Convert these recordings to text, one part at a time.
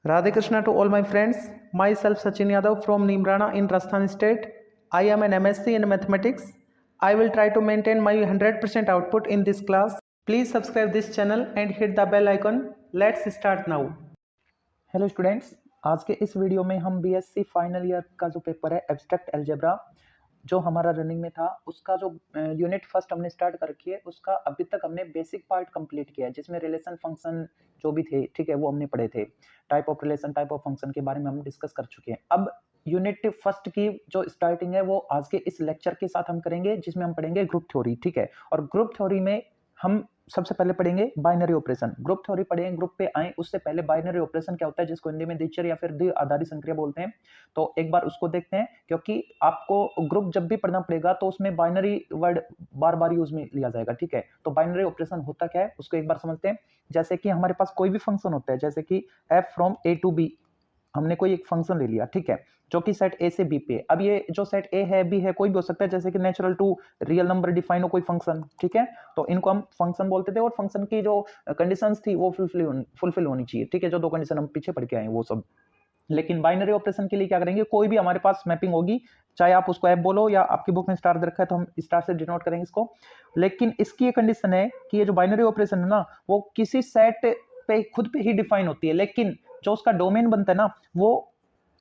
Radhe Krishna to all my friends. Myself Sachin Yadav from Nimrana in Rajasthan state. I am an MSc in mathematics. I will try to maintain my 100% output in this class. Please subscribe this channel and hit the bell icon. Let's start now. Hello students, आज के इस video में हम BSc final year का जो paper है abstract algebra जो हमारा रनिंग में था उसका जो यूनिट फर्स्ट हमने स्टार्ट कर रखी है उसका अभी तक हमने बेसिक पार्ट कंप्लीट किया है, जिसमें रिलेशन फंक्शन जो भी थे, ठीक है, वो हमने पढ़े थे। Type of relation, type of function के बारे में हम डिस्कस कर चुके हैं। अब यूनिट फर्स्ट की जो स्टार्टिंग है वो आज के इस लेक्चर के साथ हम करेंगे, जिसमें हम पढ़ेंगे ग्रुप थ्योरी, ठीक है। और ग्रुप थ्योरी में हम सबसे पहले पढ़ेंगे बाइनरी ऑपरेशन। ग्रुप थ्योरी पढ़ेंगे, ग्रुप पे आए उससे पहले बाइनरी ऑपरेशन क्या होता है, जिसको हिंदी में द्विचर या फिर द्वि आधारी संक्रिया बोलते हैं। तो एक बार उसको देखते हैं, क्योंकि आपको ग्रुप जब भी पढ़ना पड़ेगा तो उसमें बाइनरी वर्ड बार बार यूज में लिया जाएगा, ठीक है। तो बाइनरी ऑपरेशन होता क्या है उसको एक बार समझते हैं। जैसे कि हमारे पास कोई भी फंक्शन होता है, जैसे कि f from a to b, हमने कोई एक फंक्शन ले लिया, ठीक है, जो कि सेट ए से बी पे। अब ये जो सेट ए है, बी है, कोई भी हो सकता है, जैसे कि natural to real number define हो कोई फंक्शन, ठीक है। तो इनको हम फंक्शन बोलते थे और फंक्शन की जो कंडीशंस थी वो फुलफिल होनी चाहिए, ठीक है। जो दो कंडीशन हम पीछे पढ़ के आए वो सब। लेकिन बाइनरी ऑपरेशन के लिए क्या करेंगे, कोई भी हमारे पास मैपिंग होगी, चाहे आप उसको एफ बोलो या आपकी बुक में स्टार दे रखा है तो हम स्टार से डिनोट करेंगे इसको। लेकिन इसकी ये कंडीशन है कि ये जो बाइनरी ऑपरेशन है ना, वो किसी सेट पे खुद पे ही डिफाइन होती है, लेकिन जो उसका डोमेन बनता है ना वो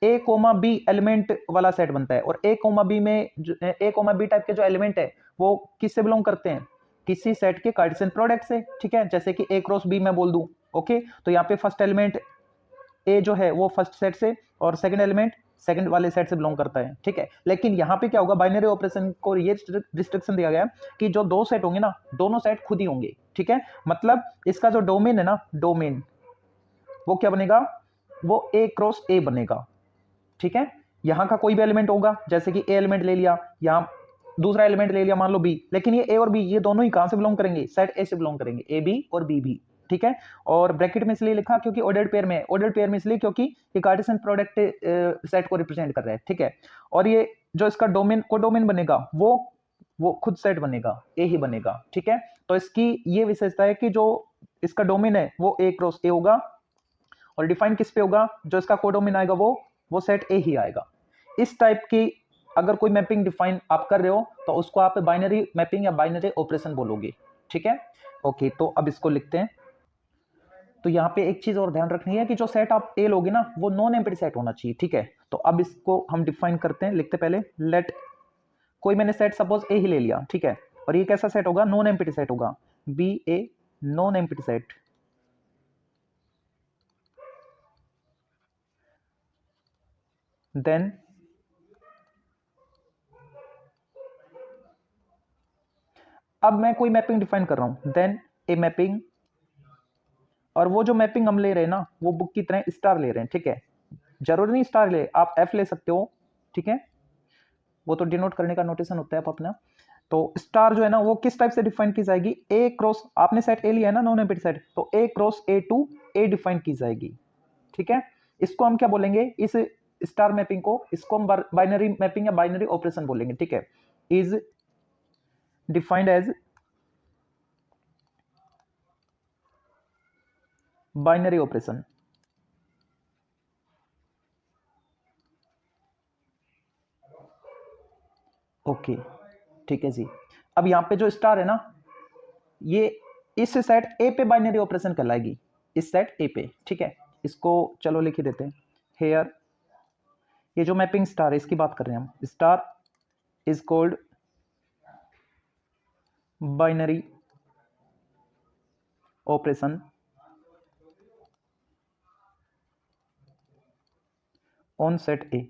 ए कोमा बी एलिमेंट वाला सेट बनता है। और ए कोमा बी में ए कोमा बी टाइप के जो एलिमेंट है वो किससे बिलोंग करते हैं, किसी सेट के कार्टेशियन प्रोडक्ट से, ठीक है। जैसे कि ए क्रॉस बी मैं बोल दूं, ओके, तो यहाँ पे फर्स्ट एलिमेंट ए जो है वो फर्स्ट सेट से और सेकंड एलिमेंट सेकंड वाले सेट से बिलोंग करता है, ठीक है। लेकिन यहाँ पे क्या होगा, बाइनरी ऑपरेशन को ये रिस्ट्रिक्शन दिया गया कि जो दो सेट होंगे ना, दोनों सेट खुद ही होंगे, ठीक है। मतलब इसका जो डोमेन है ना, डोमेन वो क्या बनेगा, वो ए क्रॉस ए बनेगा, ठीक है। यहां का कोई भी एलिमेंट होगा, जैसे कि ए एलिमेंट ले लिया, यहां दूसरा एलिमेंट ले लिया मान लो बी, लेकिन ये ए और बी ये दोनों ही कहां से बिलोंग करेंगे, सेट ए से बिलोंग करेंगे, ए बी और बी भी, ठीक है। और ब्रैकेट में इसलिए लिखा क्योंकि ऑर्डर्ड पेयर में, ऑर्डर्ड पेयर में इसलिए क्योंकि ये कार्टेशियन प्रोडक्ट सेट को रिप्रेजेंट कर रहा है, ठीक है। और ये जो इसका डोमेन को डोमेन बनेगा वो खुद सेट बनेगा, ए ही बनेगा, ठीक है। तो इसकी ये विशेषता है कि जो इसका डोमेन है वो ए क्रॉस ए होगा और डिफाइन किस पे होगा, जो इसका कोडोमेन आएगा वो सेट ए ही आएगा। इस टाइप की अगर कोई मैपिंग डिफाइन आप कर रहे हो तो उसको आप बाइनरी मैपिंग या बाइनरी ऑपरेशन बोलोगे, ठीक है। ओके, तो अब इसको लिखते हैं। तो यहाँ पे एक चीज और ध्यान रखनी है कि जो सेट आप ए लोगे ना वो नॉन एम्प्टी सेट होना चाहिए, ठीक है। तो अब इसको हम डिफाइन करते हैं, लिखते पहले लेट, कोई मैंने सेट सपोज ए ही ले लिया, ठीक है, और ये कैसा सेट होगा, नॉन एम्प्टी सेट होगा, be a non empty set. Then अब मैं कोई मैपिंग डिफाइन कर रहा हूं, देन ए मैपिंग, और वो जो मैपिंग हम ले रहे हैं ना वो बुक की तरह स्टार ले रहे हैं, ठीक है। जरूरी नहीं स्टार ले, आप एफ ले सकते हो, ठीक है, वो तो डिनोट करने का नोटेशन होता है अपना। तो स्टार जो है ना वो किस टाइप से डिफाइन की जाएगी, ए क्रॉस, आपने सेट ए लिया है ना नॉन एम्प्टी सेट, तो A cross A to A define की जाएगी, ठीक है। इसको हम क्या बोलेंगे, इस स्टार मैपिंग को, इसको हम बाइनरी मैपिंग या बाइनरी ऑपरेशन बोलेंगे, ठीक है। Is defined as binary operation. Okay, ठीक है जी। अब यहां पे जो स्टार है ना ये इस सेट ए पे बाइनरी ऑपरेशन कहलाएगी, इस सेट ए पे, ठीक है। इसको चलो लिख ही देते हैं हेयर, ये जो मैपिंग स्टार है इसकी बात कर रहे हैं हम, star is called binary operation on set A.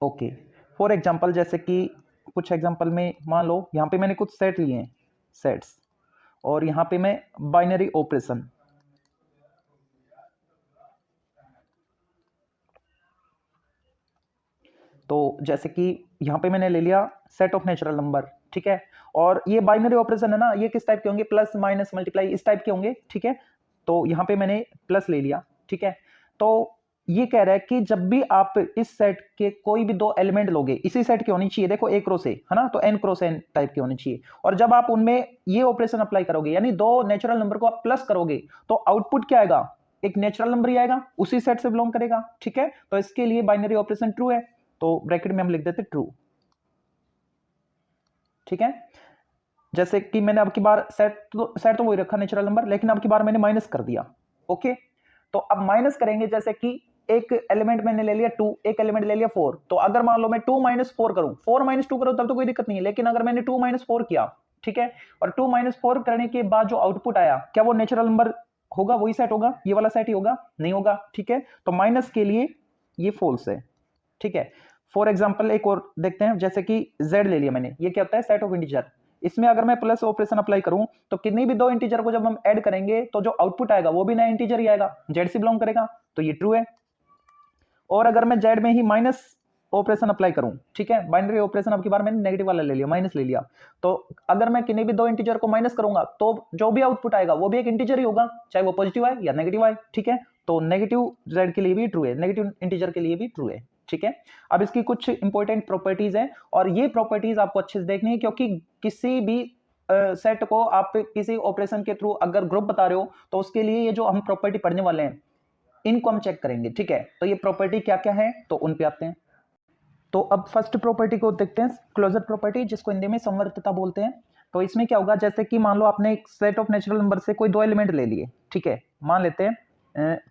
Okay, for example, जैसे कि कुछ एग्जाम्पल में मान लो यहाँ पे मैंने कुछ सेट लिए हैं, सेट्स, और यहाँ पे मैं बाइनरी ऑपरेशन, तो जैसे कि यहाँ पे मैंने ले लिया सेट ऑफ नेचुरल नंबर, ठीक है। और ये बाइनरी ऑपरेशन है ना, ये किस टाइप के होंगे, प्लस माइनस मल्टीप्लाई इस टाइप के होंगे, ठीक है। तो यहाँ पे मैंने प्लस ले लिया, ठीक है। तो ये कह रहा है कि जब भी आप इस सेट के कोई भी दो एलिमेंट लोगे, इसी सेट की होनी चाहिए, देखो ए क्रॉस ए है ना, तो n क्रॉस n टाइप की होनी चाहिए, और जब आप उनमें ये ऑपरेशन अप्लाई करोगे, यानी दो नेचुरल नंबर को आप प्लस करोगे, तो आउटपुट क्या आएगा, एक नेचुरल नंबर ही आएगा, उसी सेट से बिलोंग करेगा। ठीक है, तो इसके लिए बाइनरी ऑपरेशन ट्रू है, तो ब्रैकेट में हम लिख देते ट्रू। ठीक है, जैसे कि मैंने अब की बार सेट तो वही रखा नेचुरल नंबर, लेकिन अब की बार मैंने माइनस कर दिया। ओके, तो अब माइनस करेंगे, जैसे कि एक एलिमेंट मैंने ले लिया 2, एक एलिमेंट ले लिया 4, तो अगर मान लो मैं 2 - 4 करूं, 4 - 2 करूं तब तो कोई दिक्कत नहीं है, लेकिन अगर मैंने 2 - 4 किया, ठीक है, और 2 - 4 करने के बाद जो आउटपुट आया, क्या वो नेचुरल नंबर होगा, वही सेट होगा, ये वाला सेट ही होगा, नहीं होगा। ठीक है, तो माइनस के लिए ये फॉल्स है। ठीक है, फॉर एग्जाम्पल एक और देखते हैं, जैसे कि z ले लिया मैंने, ये क्या होता है, सेट ऑफ इंटीजर, इसमें अगर मैं प्लस ऑपरेशन अप्लाई करूं, तो कितनी भी दो इंटीजर को जब हम ऐड करेंगे, तो जो आउटपुट आएगा वो भी नया इंटीजर ही आएगा, जेड से बिलोंग करेगा, तो ये ट्रू है। और अगर मैं जेड में ही माइनस ऑपरेशन अप्लाई करूं, ठीक है, बाइनरी ऑपरेशन, अब की बार मैंने नेगेटिव वाला ले लिया, माइनस ले लिया, तो अगर मैं किन्हीं भी दो इंटीजर को माइनस करूंगा, तो जो भी आउटपुट आएगा वो भी एक इंटीजर ही होगा, चाहे वो पॉजिटिव आए या नेगेटिव आए। ठीक है, तो नेगेटिव जेड के लिए भी ट्रू है, नेगेटिव इंटीजर के लिए भी ट्रू है। ठीक है, अब इसकी कुछ इंपॉर्टेंट प्रॉपर्टीज हैं, और ये प्रॉपर्टीज आपको अच्छे से देखनी है, क्योंकि किसी भी सेट को आप किसी ऑपरेशन के थ्रू अगर ग्रुप बता रहे हो, तो उसके लिए ये जो हम प्रॉपर्टी पढ़ने वाले हैं, इनको हम चेक करेंगे। ठीक है, तो ये प्रॉपर्टी क्या क्या है, तो उन पे आते हैं। तो अब फर्स्ट प्रॉपर्टी को देखते हैं, क्लोजर प्रॉपर्टी, जिसको हिंदी में समवर्तता बोलते हैं। तो इसमें क्या होगा, जैसे कि मान लो आपने एक सेट ऑफ नेचुरल नंबर से कोई दो एलिमेंट ले लिए, ठीक है, मान लेते हैं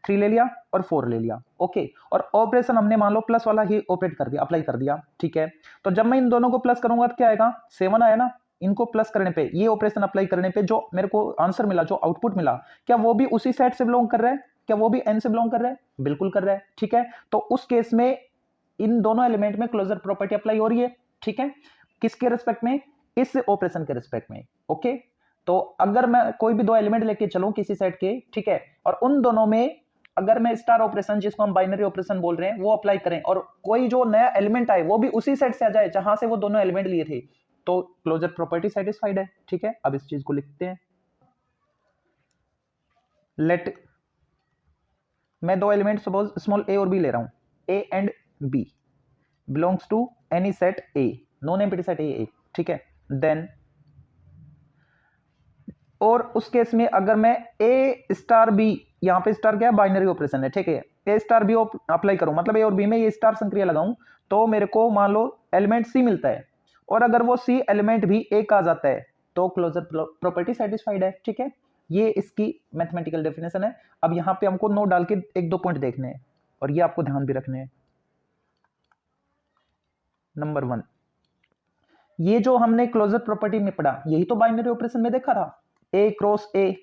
3 ले लिया और 4 ले लिया। ओके, और ऑपरेशन हमने मान लो प्लस वाला ही ऑपरेट कर दिया, अप्लाई कर दिया। ठीक है, तो जब मैं इन दोनों को प्लस करूंगा तो क्या आएगा, 7 आया ना, इनको प्लस करने पे, ये ऑपरेशन अप्लाई करने पे जो मेरे को आंसर मिला, जो आउटपुट मिला, क्या वो भी उसी सेट से बिलोंग कर रहा है, क्या वो भी n से बिलोंग कर रहा है, बिल्कुल कर रहा है। ठीक है, तो उस केस में इन दोनों एलिमेंट में क्लोजर प्रॉपर्टी अप्लाई हो रही है। ठीक है, किसके रिस्पेक्ट में, इस ऑपरेशन के रिस्पेक्ट में। ओके, तो अगर मैं कोई भी दो एलिमेंट लेके चलूं किसी सेट के, ठीक है, और उन दोनों में अगर मैं स्टार ऑपरेशन, जिसको हम बाइनरी ऑपरेशन बोल रहे हैं, वो अप्लाई करें, और कोई जो नया एलिमेंट आए वो भी उसी सेट से आ जाए जहां से वो दोनों एलिमेंट लिए थे, तो क्लोजर प्रॉपर्टी सेटिस्फाइड है। ठीक है, अब इस चीज को लिखते हैं, लेट, मैं दो एलिमेंट सपोज स्मॉल ए और बी ले रहा हूं, A and B belongs to any set A, non empty set A, ठीक है, देन, और उस केस में अगर मैं A स्टार B, यहां पे स्टार क्या है, बाइनरी ऑपरेशन है, ठीक है, A स्टार B अप्लाई करूं, मतलब A और B में ये स्टार संक्रिया लगाऊं, तो मेरे को मान लो एलिमेंट C मिलता है, और अगर वो C एलिमेंट भी A का आ जाता है, तो क्लोजर प्रॉपर्टी सेटिस्फाइड है। ठीक है, ये इसकी मैथमेटिकल डेफिनेशन है। अब यहां पे हमको नोट डाल के एक दो पॉइंट देखने हैं, और ये आपको ध्यान भी रखने हैं। नंबर 1, ये जो हमने क्लोजर प्रॉपर्टी में पढ़ा, यही तो बाइनरी ऑपरेशन में देखा था, ए क्रॉस ए,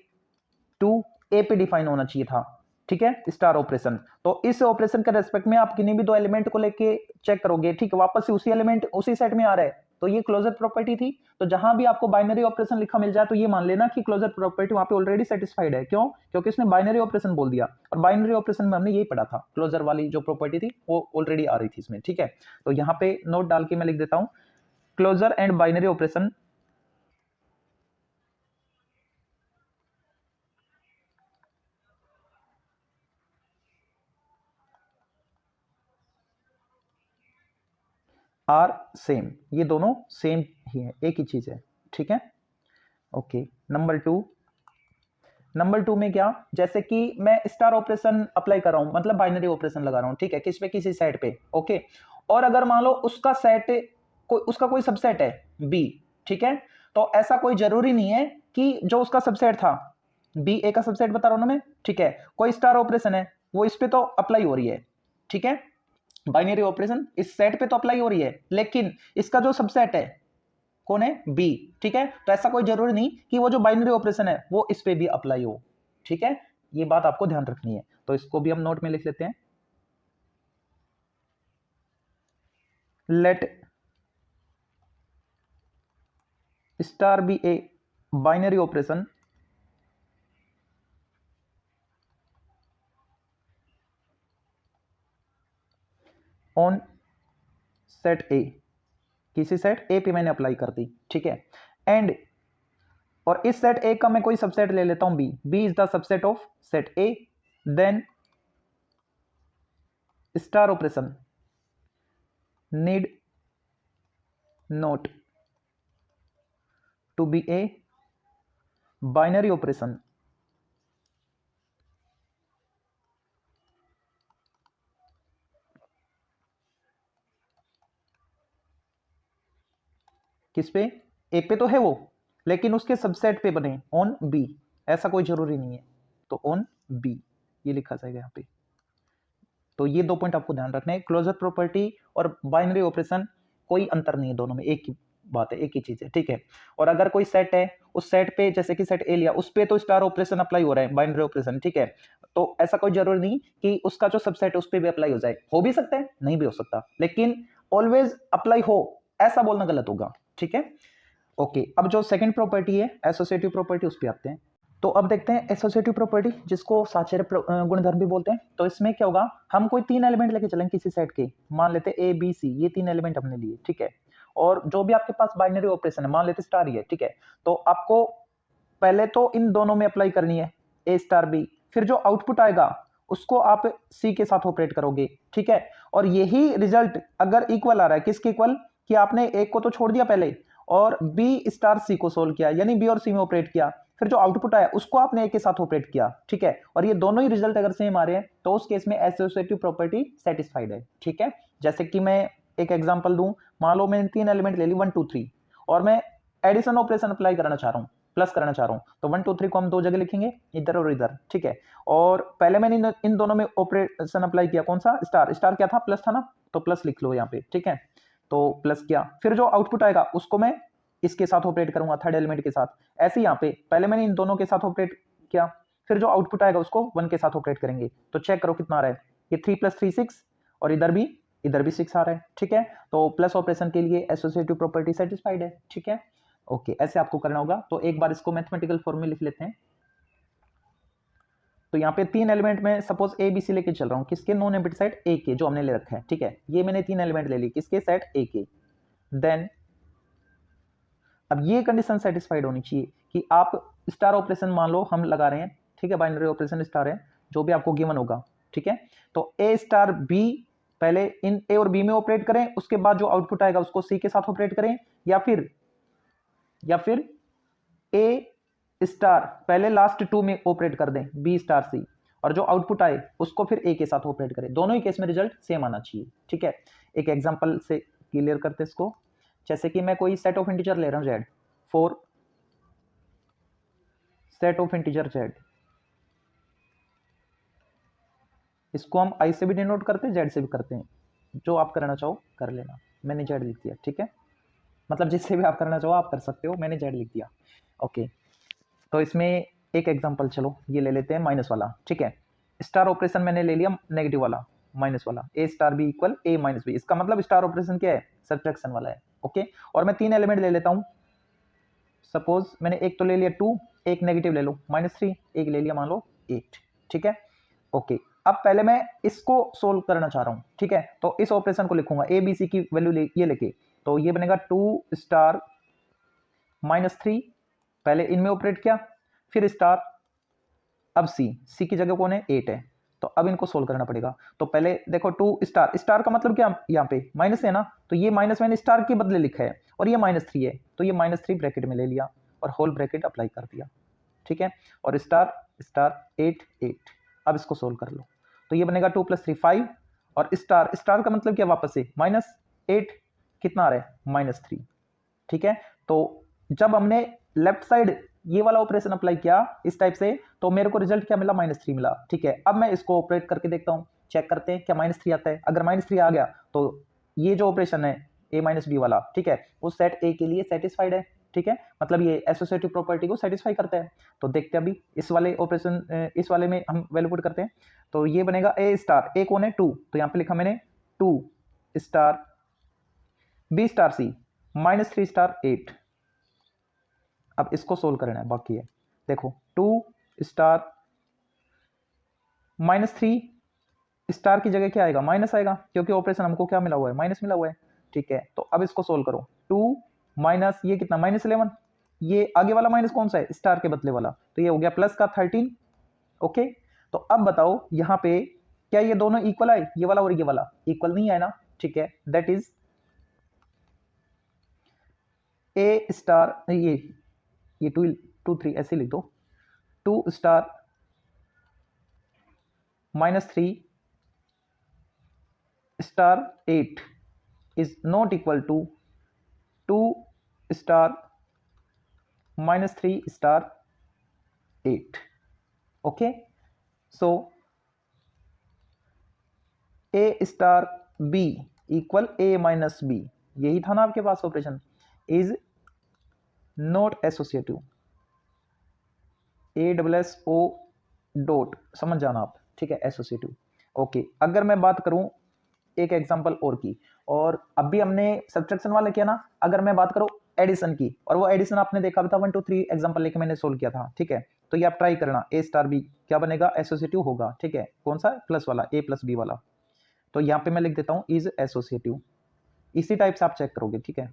2 ए पे डिफाइन होना चाहिए था। ठीक है, स्टार ऑपरेशन, तो इस ऑपरेशन के रेस्पेक्ट में आप किन्हीं भी दो एलिमेंट को लेके चेक करोगे, ठीक है, वापस से उसी एलिमेंट उसी सेट में आ रहा है, तो ये क्लोजर प्रॉपर्टी थी। तो जहां भी आपको बाइनरी ऑपरेशन लिखा मिल जाए, तो ये मान लेना कि क्लोजर प्रॉपर्टी वहां पे ऑलरेडी सेटिस्फाइड है। क्यों, क्योंकि इसने बाइनरी ऑपरेशन बोल दिया, और बाइनरी ऑपरेशन में हमने यही पढ़ा था, क्लोजर वाली जो प्रॉपर्टी थी वो ऑलरेडी आ रही थी इसमें। ठीक है, तो यहाँ पे नोट डाल के मैं लिख देता हूं, closure and binary operation are same, ये दोनों सेम ही है, एक ही चीज है। ठीक है, ओके, नंबर टू में क्या, जैसे कि मैं स्टार ऑपरेशन अप्लाई कर रहा हूं, मतलब बाइनरी ऑपरेशन लगा रहा हूं, ठीक है, किस पे, किसी सेट पे। ओके, और अगर मान लो उसका सेट उसका कोई सबसेट है बी, ठीक है, तो ऐसा कोई जरूरी नहीं है कि जो उसका सबसेट था, बी ए का सबसेट बता रहा हूं ना मैं, ठीक है, कोई स्टार ऑपरेशन है वो इस पे तो अप्लाई हो रही है, ठीक है, बाइनरी ऑपरेशन इस सेट पे तो अप्लाई हो रही है, लेकिन इसका जो सबसेट है कौन है, बी, ठीक है, तो ऐसा कोई जरूरी नहीं कि वो जो बाइनरी ऑपरेशन है वो इस पे भी अप्लाई हो। ठीक है, ये बात आपको ध्यान रखनी है, तो इसको भी हम नोट में लिख लेते हैं, let star B a binary operation on set A, किसी सेट ए पे मैंने अप्लाई कर दी, ठीक है, एंड, और इस सेट ए का मैं कोई सबसेट ले लेता हूं B, B is the subset of set A, then star operation need not to be a binary operation. किस पे? ए पे तो है वो, लेकिन उसके सबसेट पे बने ऑन बी, ऐसा कोई जरूरी नहीं है, तो ऑन बी ये लिखा जाएगा यहाँ पे। तो ये 2 पॉइंट आपको ध्यान रखना है, क्लोजर प्रॉपर्टी और बाइनरी ऑपरेशन कोई अंतर नहीं है, दोनों में एक ही बात है, एक ही चीज है, ठीक है। और अगर कोई सेट है, उस सेट पे जैसे कि सेट ए लिया, उस पे तो स्टार ऑपरेशन अप्लाई हो रहा है, बाइनरी ऑपरेशन, ठीक है। तो ऐसा कोई जरूरी नहीं कि उसका जो सबसेट है उस पे भी अप्लाई हो जाए, हो भी सकता है, नहीं भी हो सकता, लेकिन ऑलवेज अप्लाई हो ऐसा बोलना गलत होगा, ठीक है। ओके, अब जो सेकंड प्रॉपर्टी है एसोसिएटिव प्रॉपर्टी, उस पर आते हैं। तो अब देखते हैं एसोसिएटिव प्रॉपर्टी, जिसको साचर्य गुणधर्म भी बोलते हैं। तो इसमें क्या होगा, हम कोई 3 एलिमेंट लेके चलेंगे किसी सेट के, मान लेते हैं ए बी सी, ये 3 एलिमेंट हमने लिए, ठीक है। और जो भी आपके पास बाइनरी ऑपरेशन है, मान लेते स्टार ही है, ठीक है। तो आपको पहले तो इन दोनों में अप्लाई करनी है, ए स्टार बी, फिर जो आउटपुट आएगा उसको आप सी के साथ ऑपरेट करोगे, ठीक है। और यही रिजल्ट अगर इक्वल आ रहा है, किसके इक्वल, कि आपने एक को तो छोड़ दिया पहले और बी स्टार सी को सोल्व किया, यानी बी और सी में ऑपरेट किया, फिर जो आउटपुट आया उसको आपने ए के साथ ऑपरेट किया, ठीक है। और ये दोनों ही रिजल्ट अगर सेम आ रहे हैं तो उस केस में एसोसिएटिव प्रॉपर्टी सेटिस्फाइड है, ठीक है। जैसे कि मैं एक एग्जांपल दूं, मान लो मैंने 3 एलिमेंट ले ली 1 2 3, और मैं एडिशन ऑपरेशन अप्लाई करना चाह रहा हूं, प्लस करना चाह रहा हूं, तो 1 2 3 को हम 2 जगह लिखेंगे, इधर और इधर, ठीक है। और पहले मैंने इन दोनों में ऑपरेशन अप्लाई किया, कौन सा, स्टार, स्टार क्या था, प्लस था ना, तो प्लस लिख लो यहाँ पे, ठीक है। तो प्लस किया, फिर जो आउटपुट आएगा उसको मैं इसके साथ ऑपरेट करूंगा, थर्ड एलिमेंट के साथ। ऐसे यहाँ पे पहले मैंने इन दोनों के साथ ऑपरेट किया, फिर जो आउटपुट आएगा उसको 1 के साथ ऑपरेट करेंगे, तो चेक करो कितना आ रहा है, ये 3 + 3 6, और इधर भी 6 आ रहा है, ठीक है। तो प्लस ऑपरेशन के लिए एसोसिएटिव प्रॉपर्टी सेटिस्फाइड है, ठीक है। ओके, ऐसे आपको करना होगा। तो एक बार इसको मैथमेटिकल फॉर्म में लिख लेते हैं। तो यहाँ पे 3 एलिमेंट में सपोज ए बी सी लेके चल रहा हूँ, किसके, नॉन एम्प्टी सेट ए के, जो हमने ले रखा है, ठीक है। ये मैंने 3 एलिमेंट ले ली, किसके, सेट ए के। देन अब ये कंडीशन सेटिस्फाइड होनी चाहिए कि आप स्टार ऑपरेशन मान लो हम लगा रहे हैं, ठीक है, बाइनरी ऑपरेशन स्टार है, जो भी आपको गिवन होगा, ठीक है। तो ए स्टार बी, पहले इन ए और बी में ऑपरेट करें, उसके बाद जो आउटपुट आएगा उसको सी के साथ ऑपरेट करें, या फिर ए स्टार पहले लास्ट 2 में ऑपरेट कर दें, बी स्टार सी, और जो आउटपुट आए उसको फिर ए के साथ ऑपरेट करें। दोनों ही केस में रिजल्ट सेम आना चाहिए, ठीक है। एक एग्जांपल से क्लियर करते हैं इसको। जैसे कि मैं कोई सेट ऑफ इंटीजर ले रहा हूं Z, for set of integer Z, इसको हम आई से भी डिनोट करते हैं, जेड से भी करते हैं, जो आप करना चाहो कर लेना। मैंने जेड लिख दिया, ठीक है, मतलब जिससे भी आप करना चाहो आप कर सकते हो, मैंने जेड लिख दिया। ओके, तो इसमें एक एग्जांपल चलो ये ले लेते हैं, माइनस वाला, ठीक है। स्टार ऑपरेशन मैंने ले लिया नेगेटिव वाला, माइनस वाला, ए star B equal A minus B, इसका मतलब स्टार ऑपरेशन क्या है, सब्ट्रैक्शन वाला है, ओके। और मैं 3 एलिमेंट ले लेता हूं, सपोज मैंने एक तो ले लिया 2, एक नेगेटिव ले लो -3, एक ले लिया मान लो 8, ठीक है। ओके, अब पहले मैं इसको सोल्व करना चाह रहा हूं, ठीक है। तो इस ऑपरेशन को लिखूंगा ए बी सी की वैल्यू ये लेके, तो ये बनेगा 2 स्टार -3, पहले इनमें ऑपरेट किया, फिर स्टार, अब सी की जगह कौन है, 8 है, तो अब इनको सोल्व करना पड़ेगा। तो पहले देखो 2 स्टार, स्टार का मतलब क्या, यहाँ पे माइनस है ना, तो ये माइनस मैंने स्टार के बदले लिखा है, और ये -3 है, तो ये -3 ब्रैकेट में ले लिया और होल ब्रैकेट अप्लाई कर दिया, ठीक है। और स्टार स्टार 8 8, अब इसको सोल्व कर लो, तो ये बनेगा 2 + 3 5, और स्टार स्टार का मतलब क्या, वापस से -8, कितना आ रहा है, -3, ठीक है। तो जब हमने लेफ्ट साइड ये वाला ऑपरेशन अप्लाई किया इस टाइप से, तो मेरे को रिजल्ट क्या मिला, -3 मिला, ठीक है। अब मैं इसको ऑपरेट करके देखता हूं, चेक करते हैं क्या -3 आता है। अगर -3 आ गया तो ये जो ऑपरेशन है a - b वाला, ठीक है, वो सेट ए के लिए सेटिस्फाइड है, ठीक है, मतलब ये एसोसिएटिव प्रॉपर्टी को सेटिस्फाई करता है। तो देखते हैं अभी इस वाले ऑपरेशन, इस वाले में हम वैल्यू पुट करते हैं, तो ये बनेगा ए स्टार, ए कौन है 2, तो यहां पे लिखा मैंने 2 स्टार बी स्टार सी -3 स्टार 8। अब इसको सोल्व करना है, बाकी है, देखो 2 स्टार -3 स्टार की जगह क्या आएगा, माइनस आएगा, क्योंकि ऑपरेशन हमको क्या मिला हुआ है, माइनस मिला हुआ है, ठीक है। तो अब इसको सोल्व करो, 2 माइनस ये कितना, -11, ये आगे वाला माइनस कौन सा है, स्टार के बदले वाला, तो ये हो गया प्लस का 13, ओके। तो अब बताओ यहाँ पे क्या ये दोनों इक्वल आए, ये वाला और ये वाला इक्वल नहीं है ना, ठीक है, दैट इज ए स्टार, ये 2 2 3 ऐसे लिख दो, 2 star -3 star 8 is not equal to 2 star -3 star 8. Okay, so A star B equal A minus B, यही था ना आपके पास operation, is not associative, ASSO dot, समझ जाना आप, ठीक है, एसोसिएटिव. ओके, अगर मैं बात करूं एक एग्जांपल और की, और अभी हमने सब्ट्रैक्शन वाला किया ना, अगर मैं बात करूं एडिशन की, और वो एडिशन आपने देखा था 1 2 3 एग्जांपल लेके मैंने सोल्व किया था, ठीक है, तो ये आप ट्राई करना, ए स्टार बी क्या बनेगा, एसोसिएटिव होगा, ठीक है, कौन सा, प्लस वाला, ए प्लस बी वाला, तो यहाँ पे मैं लिख देता हूं इज एसोसिएटिव, इसी टाइप से आप चेक करोगे, ठीक है.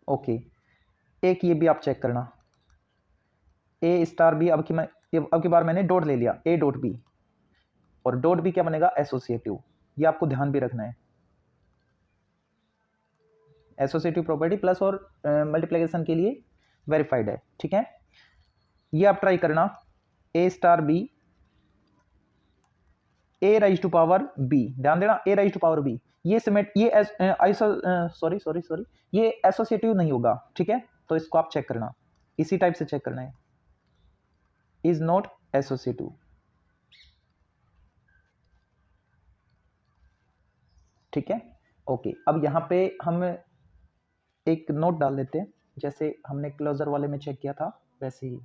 ओके, एक ये भी आप चेक करना, ए स्टार बी, अब की बार मैंने डॉट ले लिया, ए डॉट बी, और डॉट बी क्या बनेगा, एसोसिएटिव, ये आपको ध्यान भी रखना है, एसोसिएटिव प्रॉपर्टी प्लस और मल्टीप्लिकेशन के लिए वेरीफाइड है, ठीक है. ये आप ट्राई करना, A star B A raise to power B, ध्यान देना, A raise to power B, ये सिमेट, ये सॉरी ये एसोसिएटिव नहीं होगा, ठीक है, तो इसको आप चेक करना, इसी टाइप से चेक करना है, इज नॉट एसोसिएटिव, ठीक है. ओके, अब यहां पे हम एक नोट डाल देते हैं, जैसे हमने क्लोजर वाले में चेक किया था वैसे ही.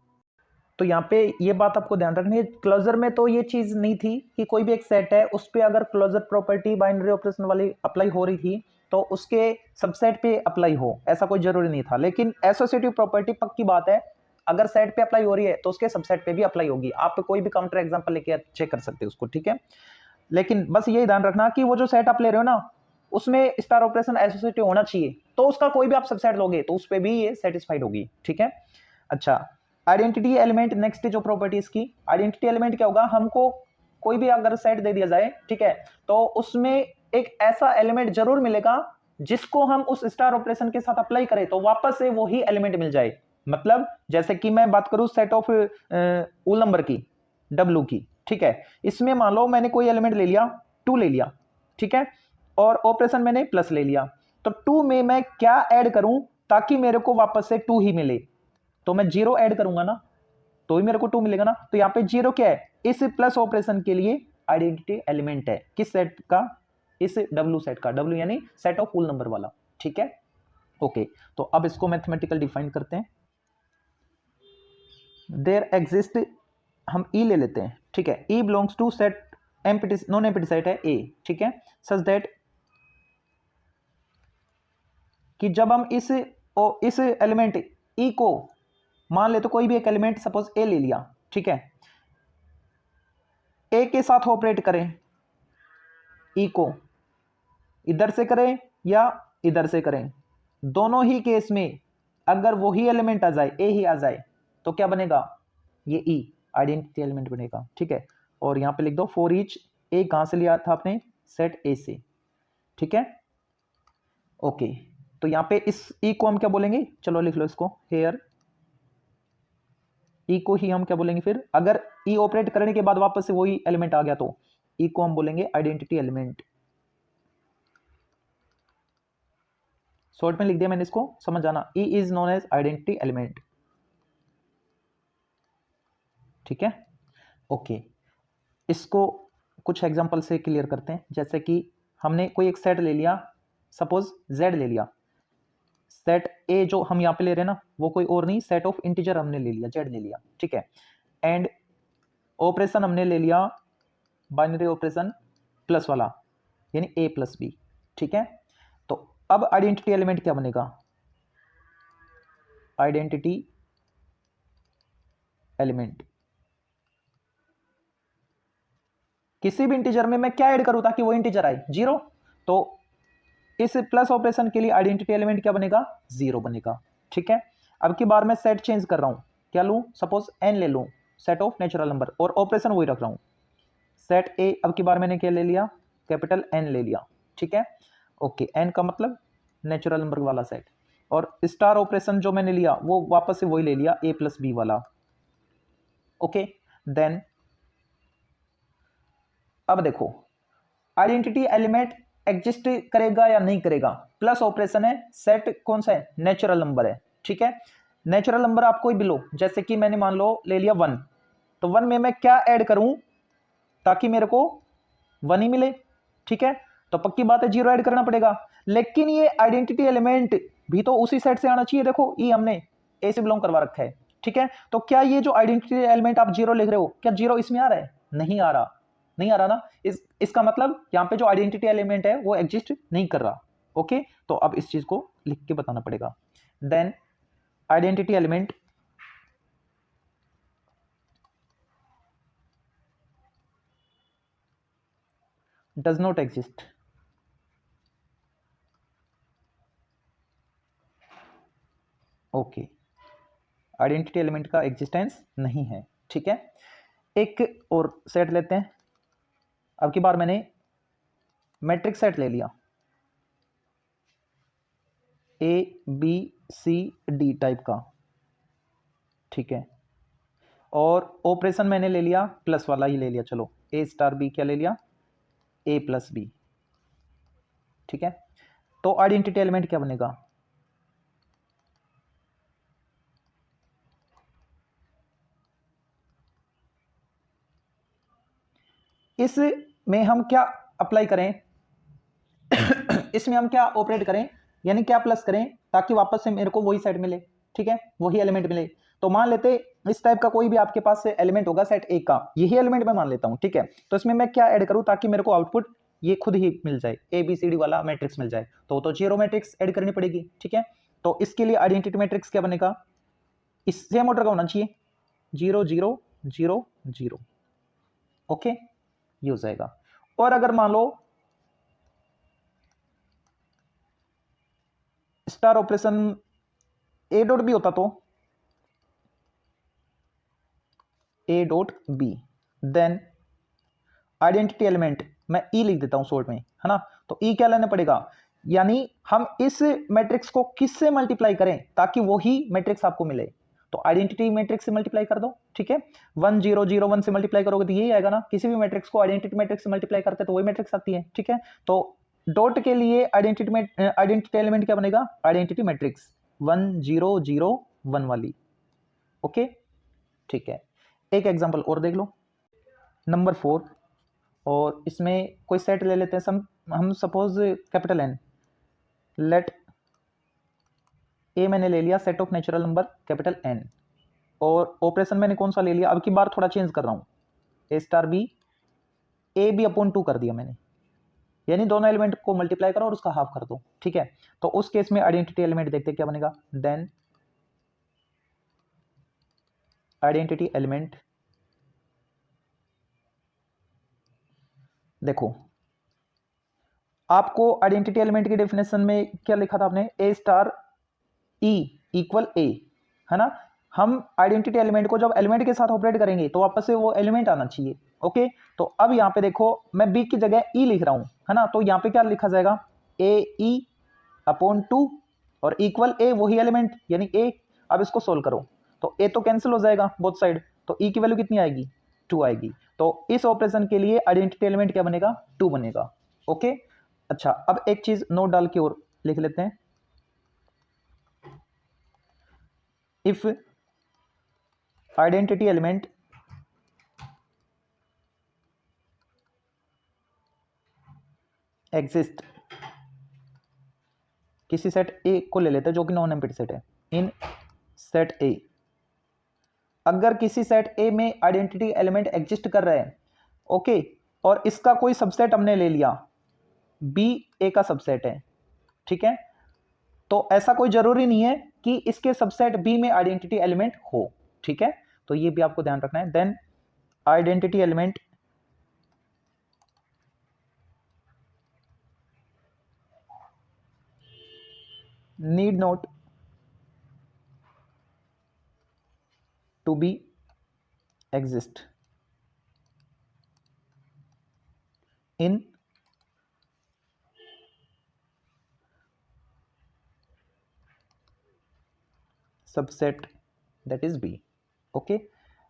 तो यहाँ पे ये बात आपको ध्यान रखनी है, क्लोजर में तो ये चीज नहीं थी कि कोई भी एक सेट है उस पर अगर क्लोजर प्रॉपर्टी बाइनरी ऑपरेशन वाली अप्लाई हो रही थी तो उसके सबसेट पे अप्लाई हो, ऐसा कोई जरूरी नहीं था. लेकिन एसोसिएटिव प्रॉपर्टी पक्की बात है, अगर सेट पे अप्लाई हो रही है तो उसके सबसेट पे भी अप्लाई होगी. आप कोई भी काउंटर एग्जांपल लेके चेक कर सकते हो उसको, ठीक है. लेकिन बस ये ध्यान रखना कि वो जो सेट आप ले रहे हो ना, उसमें स्टार ऑपरेशन एसोसिएटिव होना चाहिए, तो उसका कोई भी आप सबसेट लोगे तो उस पर भी ये सेटिस्फाइड होगी, ठीक है. अच्छा, आइडेंटिटी एलिमेंट, नेक्स्ट जो प्रॉपर्टी इसकी, आइडेंटिटी एलिमेंट क्या होगा, हमको कोई भी अगर सेट दे दिया जाए, ठीक है, तो उसमें एक ऐसा एलिमेंट जरूर मिलेगा जिसको हम उस स्टार ऑपरेशन के साथ अप्लाई करें तो वापस से वही एलिमेंट मिल जाए. मतलब जैसे कि मैं बात करूं सेट ऑफ उल नंबर की, W की, ठीक है, इसमें मान लो मैंने कोई एलिमेंट ले लिया, 2 ले लिया, ठीक है, और ऑपरेशन मैंने प्लस ले लिया, तो 2 में मैं क्या ऐड करूं ताकि मेरे को वापस से 2 ही मिले, तो मैं 0 ऐड करूंगा ना, तो ही मेरे को 2 मिलेगा ना. तो यहाँ पे 0 क्या है, इस प्लस ऑपरेशन के लिए आइडेंटिटी एलिमेंट है, किस सेट का, इस W सेट का, W यानी सेट ऑफ फुल नंबर वाला, ठीक है. ओके, तो अब इसको मैथमेटिकल डिफाइन करते हैं. देयर एग्जिस्ट, हम E ले लेते हैं, ठीक है, E belongs to set empty, non empty set है A, ठीक है, सच दैट कि जब हम इस एलिमेंट E को मान ले, तो कोई भी एक एलिमेंट सपोज A ले लिया, ठीक है, A के साथ ऑपरेट करें, E को इधर से करें या इधर से करें, दोनों ही केस में अगर वही एलिमेंट आ जाए, A ही आ जाए, तो क्या बनेगा, ये E आइडेंटिटी एलिमेंट बनेगा, ठीक है. और यहां पे लिख दो फॉर ईच, A कहां से लिया था आपने, सेट A से, ठीक है. ओके, तो यहां पे इस E को हम क्या बोलेंगे, चलो लिख लो इसको, हेयर E को ही हम क्या बोलेंगे फिर, अगर E ऑपरेट करने के बाद वापस से वही एलिमेंट आ गया तो E को हम बोलेंगे आइडेंटिटी एलिमेंट. शॉर्ट में लिख दिया मैंने, इसको समझ जाना, E is known as identity element, ठीक है. ओके, इसको कुछ एग्जांपल से क्लियर करते हैं. जैसे कि हमने कोई एक सेट ले लिया, सपोज Z ले लिया, सेट A जो हम यहाँ पे ले रहे हैं ना, वो कोई और नहीं, सेट ऑफ इंटीजर हमने ले लिया, Z ले लिया, ठीक है, एंड ऑपरेशन हमने ले लिया बाइनरी ऑपरेशन प्लस वाला, यानी A प्लस B, ठीक है. तो अब आइडेंटिटी एलिमेंट क्या बनेगा, आइडेंटिटी एलिमेंट किसी भी इंटीजर में मैं क्या ऐड करूं ताकि वो इंटीजर आए, 0, तो इस प्लस ऑपरेशन के लिए आइडेंटिटी एलिमेंट क्या बनेगा, 0 बनेगा, ठीक है. अब की बार मैं सेट चेंज कर रहा हूं, क्या लूं, सपोज N ले लूं, सेट ऑफ नेचुरल नंबर, और ऑपरेशन वही रख रहा हूँ। सेट ए अब की बार मैंने क्या ले लिया, कैपिटल एन ले लिया, ठीक है। ओके, एन का मतलब नेचुरल नंबर वाला सेट, और स्टार ऑपरेशन जो मैंने लिया वो वापस से वही ले लिया, ए प्लस बी वाला। ओके, देन अब देखो आइडेंटिटी एलिमेंट एग्जिस्ट करेगा या नहीं करेगा, प्लस ऑपरेशन है, सेट कौन सा है, नेचुरल नंबर है, ठीक है। नेचुरल नंबर आप कोई भी लो, जैसे कि मैंने मान लो ले लिया 1, तो 1 में मैं क्या ऐड करूं ताकि मेरे को 1 ही मिले, ठीक है। तो पक्की बात है 0 ऐड करना पड़ेगा, लेकिन ये आइडेंटिटी एलिमेंट भी तो उसी सेट से आना चाहिए। देखो ई हमने ए से बिलोंग करवा रखा है, ठीक है। तो क्या ये जो आइडेंटिटी एलिमेंट आप 0 लिख रहे हो, क्या 0 इसमें आ रहा है, नहीं आ रहा, नहीं आ रहा ना। इसका मतलब यहां पे जो आइडेंटिटी एलिमेंट है वो एग्जिस्ट नहीं कर रहा। ओके, तो अब इस चीज को लिख के बताना पड़ेगा। Then identity element does not exist, okay, identity element का एग्जिस्टेंस नहीं है, ठीक है। एक और सेट लेते हैं, अब की बार मैंने मैट्रिक्स सेट ले लिया, A B C D type का, ठीक है, और ऑपरेशन मैंने ले लिया प्लस वाला ही ले लिया, चलो ए स्टार बी क्या ले लिया, ए प्लस बी, ठीक है। तो आइडेंटिटी एलिमेंट क्या बनेगा, इसमें हम क्या अप्लाई करें इसमें हम क्या ऑपरेट करें, यानी क्या प्लस करें ताकि वापस से मेरे को वही सेट मिले, ठीक है, वही एलिमेंट मिले। तो मान लेते इस टाइप का कोई भी आपके पास से एलिमेंट होगा सेट ए का, यही एलिमेंट मैं मान लेता हूं, ठीक है। तो इसमें मैं क्या ऐड करूं ताकि मेरे को आउटपुट ये खुद ही मिल जाए, ए बी सी डी वाला मैट्रिक्स मिल जाए, तो 0 मैट्रिक्स ऐड करनी पड़ेगी, ठीक है। तो इसके लिए आइडेंटिटी मैट्रिक्स क्या बनेगा, इस सेम ऑर्डर का होना चाहिए, 0 0 0 0, ओके, ये हो जाएगा। और अगर मान लो star operation A dot B होता तो A dot B, then identity element मैं ई लिख देता हूं शॉर्ट में, है ना। तो ई क्या लेना पड़ेगा, यानी हम इस मैट्रिक्स को किससे मल्टीप्लाई करें ताकि वही मैट्रिक्स आपको मिले। तो आइडेंटिटी मैट्रिक्स से मल्टीप्लाई कर दो, ठीक है। 1 0 0 1 से मल्टीप्लाई करोगे तो यही आएगा ना, किसी भी मैट्रिक्स को आइडेंटिटी मैट्रिक्स से मल्टीप्लाई करते तो वही मैट्रिक्स आती है, ठीक है। तो डॉट के लिए आइडेंटिटी एलिमेंट क्या बनेगा, आइडेंटिटी मैट्रिक्स 1 0 0 1 वाली, ओके, ठीक है। एक एग्जांपल और देख लो, नंबर 4, और इसमें कोई सेट ले लेते हैं हम suppose capital N, let A मैंने ले लिया set of natural number capital N, और ऑपरेशन मैंने कौन सा ले लिया, अब की बार थोड़ा चेंज कर रहा हूं, A star B, A B upon 2 कर दिया मैंने, यानी दोनों एलिमेंट को मल्टीप्लाई करो और उसका हाफ कर दो, ठीक है। तो उस केस में आइडेंटिटी एलिमेंट देखते क्या बनेगा, देन आइडेंटिटी एलिमेंट, देखो आपको आइडेंटिटी एलिमेंट की डेफिनेशन में क्या लिखा था आपने, ए स्टार ई इक्वल ए, है ना। हम आइडेंटिटी एलिमेंट को जब एलिमेंट के साथ ऑपरेट करेंगे तो वापस से वो एलिमेंट आना चाहिए, ओके। तो अब यहां पे देखो मैं बी की जगह ई लिख रहा हूं, है ना, तो यहां पे क्या लिखा जाएगा, ए ई अपॉन 2 और इक्वल ए वही एलिमेंट यानी ए। अब इसको सोल्व करो तो ए तो कैंसिल हो जाएगा बोथ साइड, तो ई की वैल्यू कितनी आएगी, 2 आएगी। तो इस ऑपरेशन के लिए आइडेंटिटी एलिमेंट क्या बनेगा, 2 बनेगा, ओके। अच्छा, अब एक चीज नोट डाल के और लिख लेते हैं, if identity element exist, किसी सेट ए को ले लेते हैं जो कि नॉन एम्प्टी सेट है, इन सेट ए, अगर किसी सेट ए में आइडेंटिटी एलिमेंट एग्जिस्ट कर रहे हैं, ओके, और इसका कोई सबसेट हमने ले लिया, बी ए का सबसेट है, ठीक है। तो ऐसा कोई जरूरी नहीं है कि इसके सबसेट बी में आइडेंटिटी एलिमेंट हो, ठीक है, तो ये भी आपको ध्यान रखना है। Then identity element need not to be exist in subset that is B. Okay,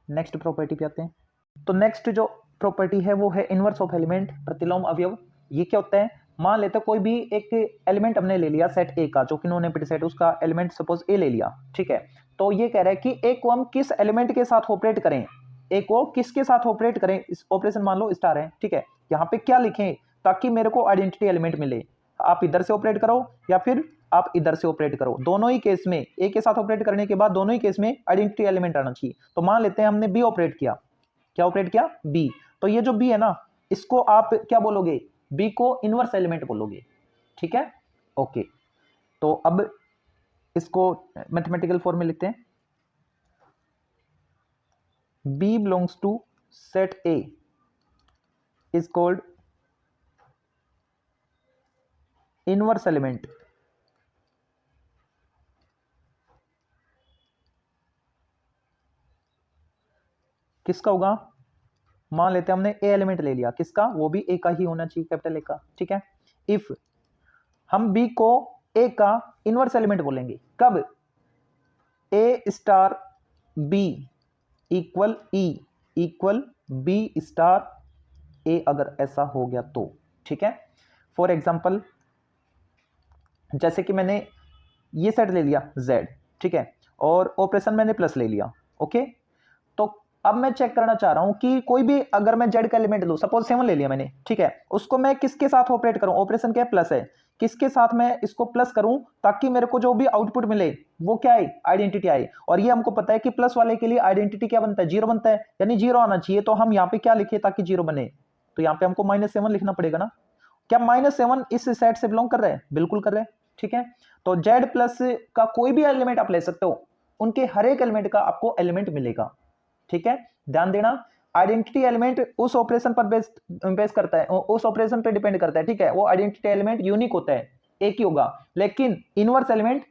next property पे आते हैं। तो नेक्स्ट जो प्रॉपर्टी है वो है इनवर्स ऑफ एलिमेंट, प्रतिलोम अवयव। ये क्या होता है? मान लेते कोई भी एक एलिमेंट हमने ले लिया सेट ए का, जो कि नॉन एम्प्टी सेट, उसका एलिमेंट सपोज ए ले लिया, ठीक है। तो ये कह रहा है कि ए को हम किस एलिमेंट के साथ ऑपरेट करें, ए को किसके साथ ऑपरेट करें, इस ऑपरेशन मान लो स्टार है, ठीक है। यहाँ पे क्या लिखें ताकि मेरे को आइडेंटिटी एलिमेंट मिले? आप इधर से ऑपरेट करो या फिर आप इधर से ऑपरेट करो, दोनों ही केस में ए के साथ ऑपरेट करने के बाद दोनों ही केस में आइडेंटिटी एलिमेंट आना चाहिए। तो मान लेते हैं हमने बी ऑपरेट किया, क्या ऑपरेट किया? बी। तो ये जो बी है ना, इसको आप क्या बोलोगे? बी को इनवर्स एलिमेंट बोलोगे, ठीक है। ओके, तो अब इसको मैथमेटिकल फॉर्म में लिखते हैं। B belongs to set A is called inverse element किसका होगा? मान लेते हैं हमने ए एलिमेंट ले लिया, किसका? वो भी ए का ही होना चाहिए, कैपिटल ए का, ठीक है। इफ हम बी को ए का इनवर्स एलिमेंट बोलेंगे कब? A star B equal E equal B star A, अगर ऐसा हो गया तो, ठीक है। फॉर एग्जाम्पल जैसे कि मैंने ये सेट ले लिया z, ठीक है, और ऑपरेशन मैंने प्लस ले लिया, ओके। तो अब मैं चेक करना चाह रहा हूं कि कोई भी अगर मैं z का एलिमेंट लूं, सपोज 7 ले लिया मैंने, ठीक है, उसको मैं किसके साथ ऑपरेट करूं? ऑपरेशन क्या है? प्लस है। किसके साथ मैं इसको प्लस करूं ताकि मेरे को जो भी आउटपुट मिले वो क्या है? आइडेंटिटी आए। और ये हमको पता है कि प्लस वाले के लिए आइडेंटिटी क्या बनता है? 0 बनता है, यानी 0 आना चाहिए। तो हम यहाँ पे क्या लिखे ताकि 0 बने? तो यहाँ पे हमको -7 लिखना पड़ेगा ना। क्या -7 इस सेट से बिलोंग कर रहा है? बिल्कुल कर रहा है, ठीक है। तो z प्लस का कोई भी एलिमेंट आप ले सकते हो, उनके हर एक एलिमेंट का आपको एलिमेंट मिलेगा, ठीक है। ध्यान देना, आइडेंटिटी एलिमेंट उस ऑपरेशन पर बेस करता है, उस ऑपरेशन पे डिपेंड करता है, ठीक है। वो आइडेंटिटी एलिमेंट यूनिक होता है, एक ही होगा, लेकिन इनवर्स एलिमेंट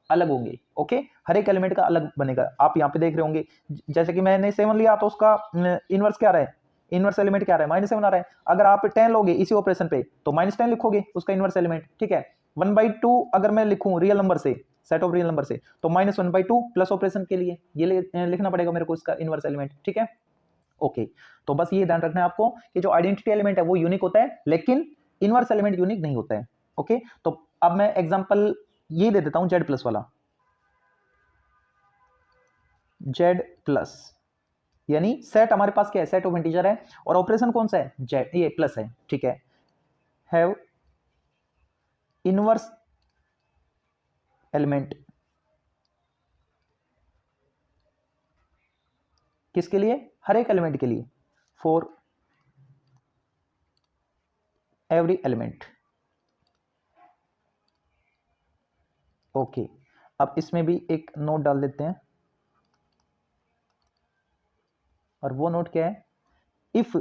अलग होंगे, ओके। हर एक एलिमेंट का अलग बनेगा। आप यहाँ पे देख रहे होंगे, जैसे कि मैंने 7 लिया तो उसका इनवर्स क्या आ रहा है? इनवर्स एलिमेंट क्या आ रहा है? -7 आ रहा है। अगर आप 10 लोगे इसी ऑपरेशन पे तो -10 लिखोगे उसका इनवर्स एलिमेंट, ठीक है। 1/2 अगर मैं लिखूं रियल नंबर से, सेट ऑफ रियल नंबर से, तो -1/2 प्लस ऑपरेशन के लिए ये लिखना पड़ेगा मेरे को इसका इनवर्स एलिमेंट, ठीक है। ओके, तो बस ये ध्यान रखना है आपको कि जो आइडेंटिटी एलिमेंट है वो यूनिक होता है, लेकिन इनवर्स एलिमेंट यूनिक नहीं होता है, ओके। तो अब मैं एग्जांपल ये दे देता हूं z प्लस वाला, z प्लस, यानी सेट हमारे पास क्या है? सेट ऑफ इंटीजर है, और ऑपरेशन कौन सा है? z, ये प्लस है, ठीक है। हैव इनवर्स एलिमेंट किसके लिए? हर एक एलिमेंट के लिए, फॉर एवरी एलिमेंट, ओके। अब इसमें भी एक नोट डाल देते हैं, और वो नोट क्या है? इफ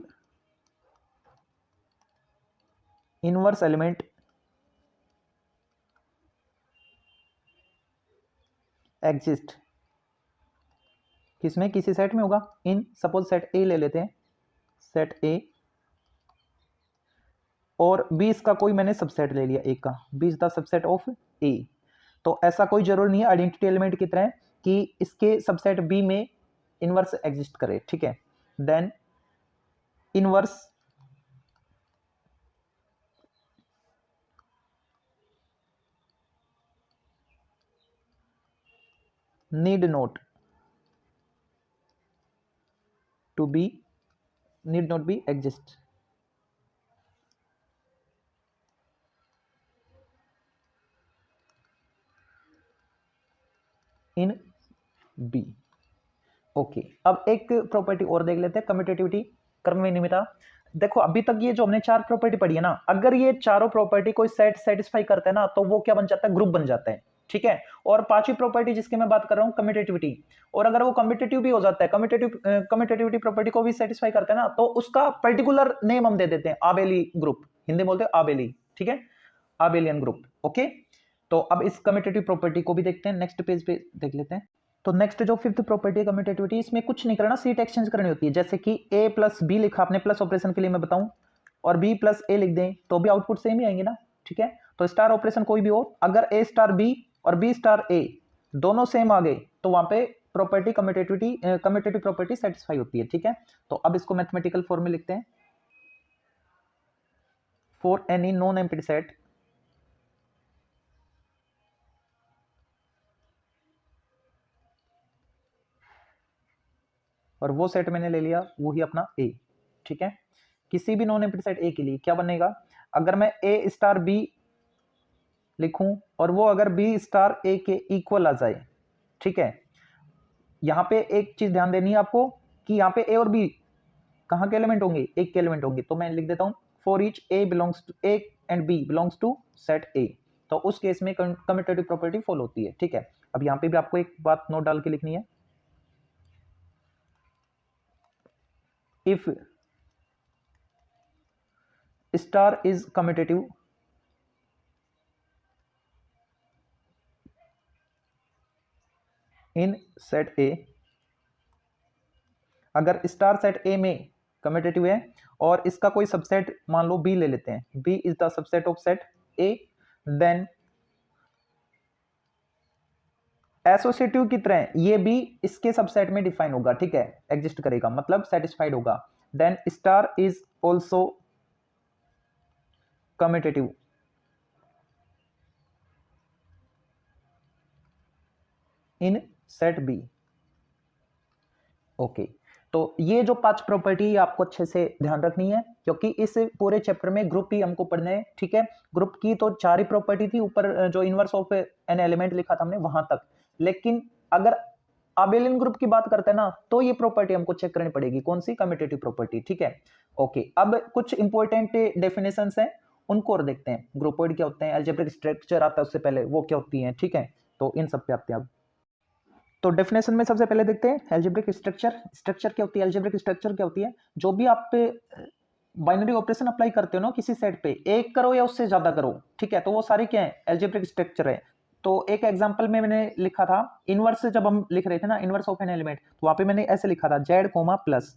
इनवर्स एलिमेंट एग्जिस्ट, किसमें? किसी सेट में होगा। इन सपोज सेट ए ले लेते हैं, सेट ए, और बी इसका कोई मैंने सबसेट ले लिया, ए का, B is the subset of A. तो ऐसा कोई जरूर नहीं है आइडेंटिटी एलिमेंट की तरह कि इसके सबसेट बी में इनवर्स एग्जिस्ट करे, ठीक है। Then inverse need not be exist in B, okay. अब एक प्रॉपर्टी और देख लेते हैं, कम्यूटेटिविटी, क्रमविनिमयता। देखो अभी तक ये जो हमने 4 प्रॉपर्टी पढ़ी है ना, अगर ये चारों प्रॉपर्टी कोई सेट सेटिस्फाई करता है ना, तो वो क्या बन जाता है? ग्रुप बन जाता है, ठीक है। और पांचवी प्रॉपर्टी जिसकी मैं बात कर रहा हूं, कम्यूटेटिविटी, और अगर वो कम्यूटेटिव भी हो जाता है, कम्यूटेटिविटी प्रॉपर्टी को भी सेटिस्फाई करता है ना, तो उसका पर्टिकुलर नेम हम दे देते हैं आबेली ग्रुप, हिंदी बोलते हैं आबेली, ठीक है, आबेलियन ग्रुप, ओके। तो अब इस कम्यूटेटिव प्रॉपर्टी को भी देखते हैं, नेक्स्ट पेज पे देख लेते हैं। तो नेक्स्ट जो फिफ्थ प्रॉपर्टी है कम्यूटेटिविटी, इसमें कुछ नहीं करना, सीट एक्सचेंज करनी होती है। जैसे कि a प्लस बी लिखा आपने प्लस ऑपरेशन के लिए मैं बताऊं, और b प्लस a लिख दें तो भी आउटपुट सेम ही आएंगे ना, ठीक है। तो स्टार ऑपरेशन कोई भी हो, अगर a स्टार b और b स्टार a दोनों सेम आ गए तो वहां पे प्रॉपर्टी कम्यूटेटिव प्रॉपर्टी सेटिस्फाई होती है, ठीक है। तो अब इसको मैथमेटिकल फॉर्म में लिखते हैं। For any non empty set और वो सेट मैंने ले लिया वही अपना ए, ठीक है। किसी भी नॉन एम्प्टी सेट ए के लिए क्या बनेगा, अगर मैं ए स्टार बी लिखूं और वो अगर बी स्टार ए के इक्वल आ जाए, ठीक है। यहां पे एक चीज ध्यान देनी है आपको कि यहाँ पे ए और बी कहां के एलिमेंट होंगे, एक के एलिमेंट होंगे। तो मैं लिख देता हूं for each A belongs to A and B belongs to set A, तो उस केस में कम्यूटेटिव प्रॉपर्टी फॉलो होती है, ठीक है। अब यहां पे भी आपको एक बात नोट डाल के लिखनी है, if star is commutative in set ए, अगर स्टार सेट ए में कम्यूटेटिव है और इसका कोई सबसेट मान लो बी ले लेते हैं, B is the subset of set A, then associative की तरह ये भी इसके सबसेट में डिफाइन होगा, ठीक है, एग्जिस्ट करेगा, मतलब सेटिस्फाइड होगा। Then star is also commutative in set B, okay. तो ये जो 5 प्रॉपर्टी आपको अच्छे से ध्यान रखनी है, क्योंकि इस पूरे चैप्टर में ग्रुप ही हमको पढ़ना है, ठीक है। ग्रुप की तो 4 ही प्रॉपर्टी थी, ऊपर जो इनवर्स ऑफ एन एलिमेंट लिखा था हमने वहां तक, लेकिन अगर अबेलियन ग्रुप की बात करते हैं ना तो ये प्रॉपर्टी हमको चेक करनी पड़ेगी, कौन सी, कम्यूटेटिव प्रॉपर्टी, ठीक है। ओके, अब कुछ इंपॉर्टेंट डेफिनेशंस हैं उनको और देखते हैं। ग्रुपोइड क्या होते हैं, अलजेब्रिक स्ट्रक्चर आता है उससे पहले वो क्या होती हैं, ठीक है। तो इन सब पे आते हैं अब। तो डेफिनेशन में सबसे पहले देखते हैं अलजेब्रिक स्ट्रक्चर क्या होती है। अलजेब्रिक स्ट्रक्चर क्या होती है, जो भी आप पे बाइनरी ऑपरेशन अप्लाई करते हो ना किसी सेट पे, एक करो या उससे ज्यादा करो, ठीक है, तो वो सारे क्या है, अलजेब्रिक स्ट्रक्चर है। तो एक एग्जांपल में मैंने लिखा था इनवर्स, जब हम लिख रहे थे ना इनवर्स ऑफ एन एलिमेंट, तो वहां पे मैंने ऐसे लिखा था z प्लस,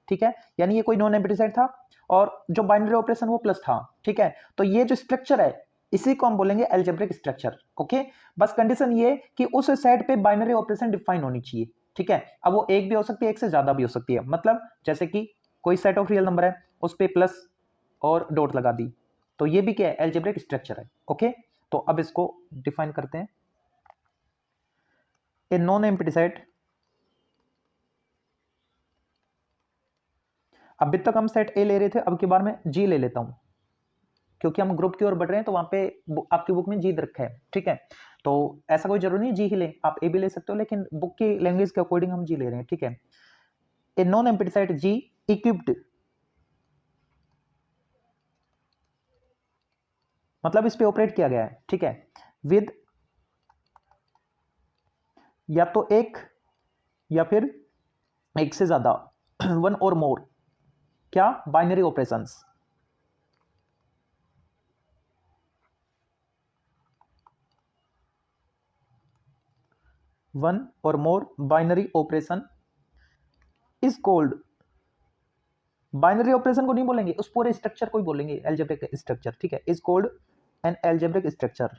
ठीक है, यानी ये कोई नॉन एम्प्टी सेट था और जो बाइनरी ऑपरेशन वो प्लस था, ठीक है। तो ये जो स्ट्रक्चर है इसी को हम बोलेंगे अलजेब्रिक स्ट्रक्चर, ओके। बस कंडीशन ये कि उस सेट पे बाइनरी ऑपरेशन डिफाइन होनी चाहिए, ठीक है। अब वो एक भी हो सकती है, एक से ज्यादा भी हो सकती है, मतलब जैसे कि कोई सेट ऑफ रियल नंबर है उस पे प्लस और डॉट लगा दी, तो ये भी क्या है, अलजेब्रिक स्ट्रक्चर है, ओके। तो अब इसको डिफाइन करते हैं। ए नॉन एम्प्टी सेट, अभी तक हम सेट ए ले रहे थे, अब की बार मैं जी ले लेता हूं, क्योंकि हम ग्रुप की ओर बढ़ रहे हैं, तो वहां पे आपकी बुक में जी रखा है, ठीक है। तो ऐसा कोई जरूरी नहीं जी ही ले, आप ए भी ले सकते हो, लेकिन बुक की लैंग्वेज के अकॉर्डिंग हम जी ले रहे हैं, ठीक है। A non empty set G equipped, मतलब इस पे ऑपरेट किया गया है, ठीक है, विद या तो एक या फिर एक से ज्यादा वन और मोर क्या, बाइनरी ऑपरेशंस, वन और more binary operation is called, binary operation को नहीं बोलेंगे, उस पूरे स्ट्रक्चर को ही बोलेंगे अलजेब्रिक स्ट्रक्चर, ठीक है, is called an algebraic structure.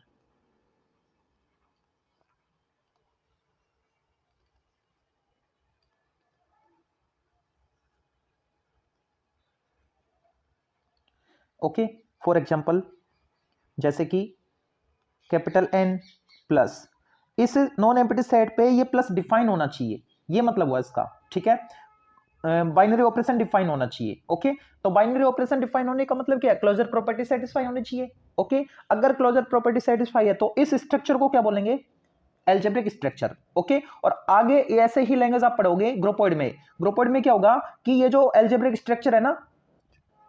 Okay, for example जैसे कि कैपिटल एन प्लस, इस नॉन एम्प्टी सेट पे ये प्लस डिफाइन होना चाहिए, ये मतलब हुआ इसका, ठीक है। बाइनरी ऑपरेशन डिफाइन होना चाहिए, ओके। तो बाइनरी ऑपरेशन डिफाइन होने का मतलब क्या है, क्लोजर प्रॉपर्टी सेटिस्फाई होनी चाहिए, ओके। अगर क्लोजर प्रॉपर्टी सेटिस्फाई है तो इस स्ट्रक्चर को क्या बोलेंगे, अलजेब्रिक स्ट्रक्चर, ओके। और आगे ऐसे ही लैंग्वेज आप पढ़ोगे ग्रुपोइड में, ग्रुपोइड में क्या होगा कि ये जो अलजेब्रिक स्ट्रक्चर है ना,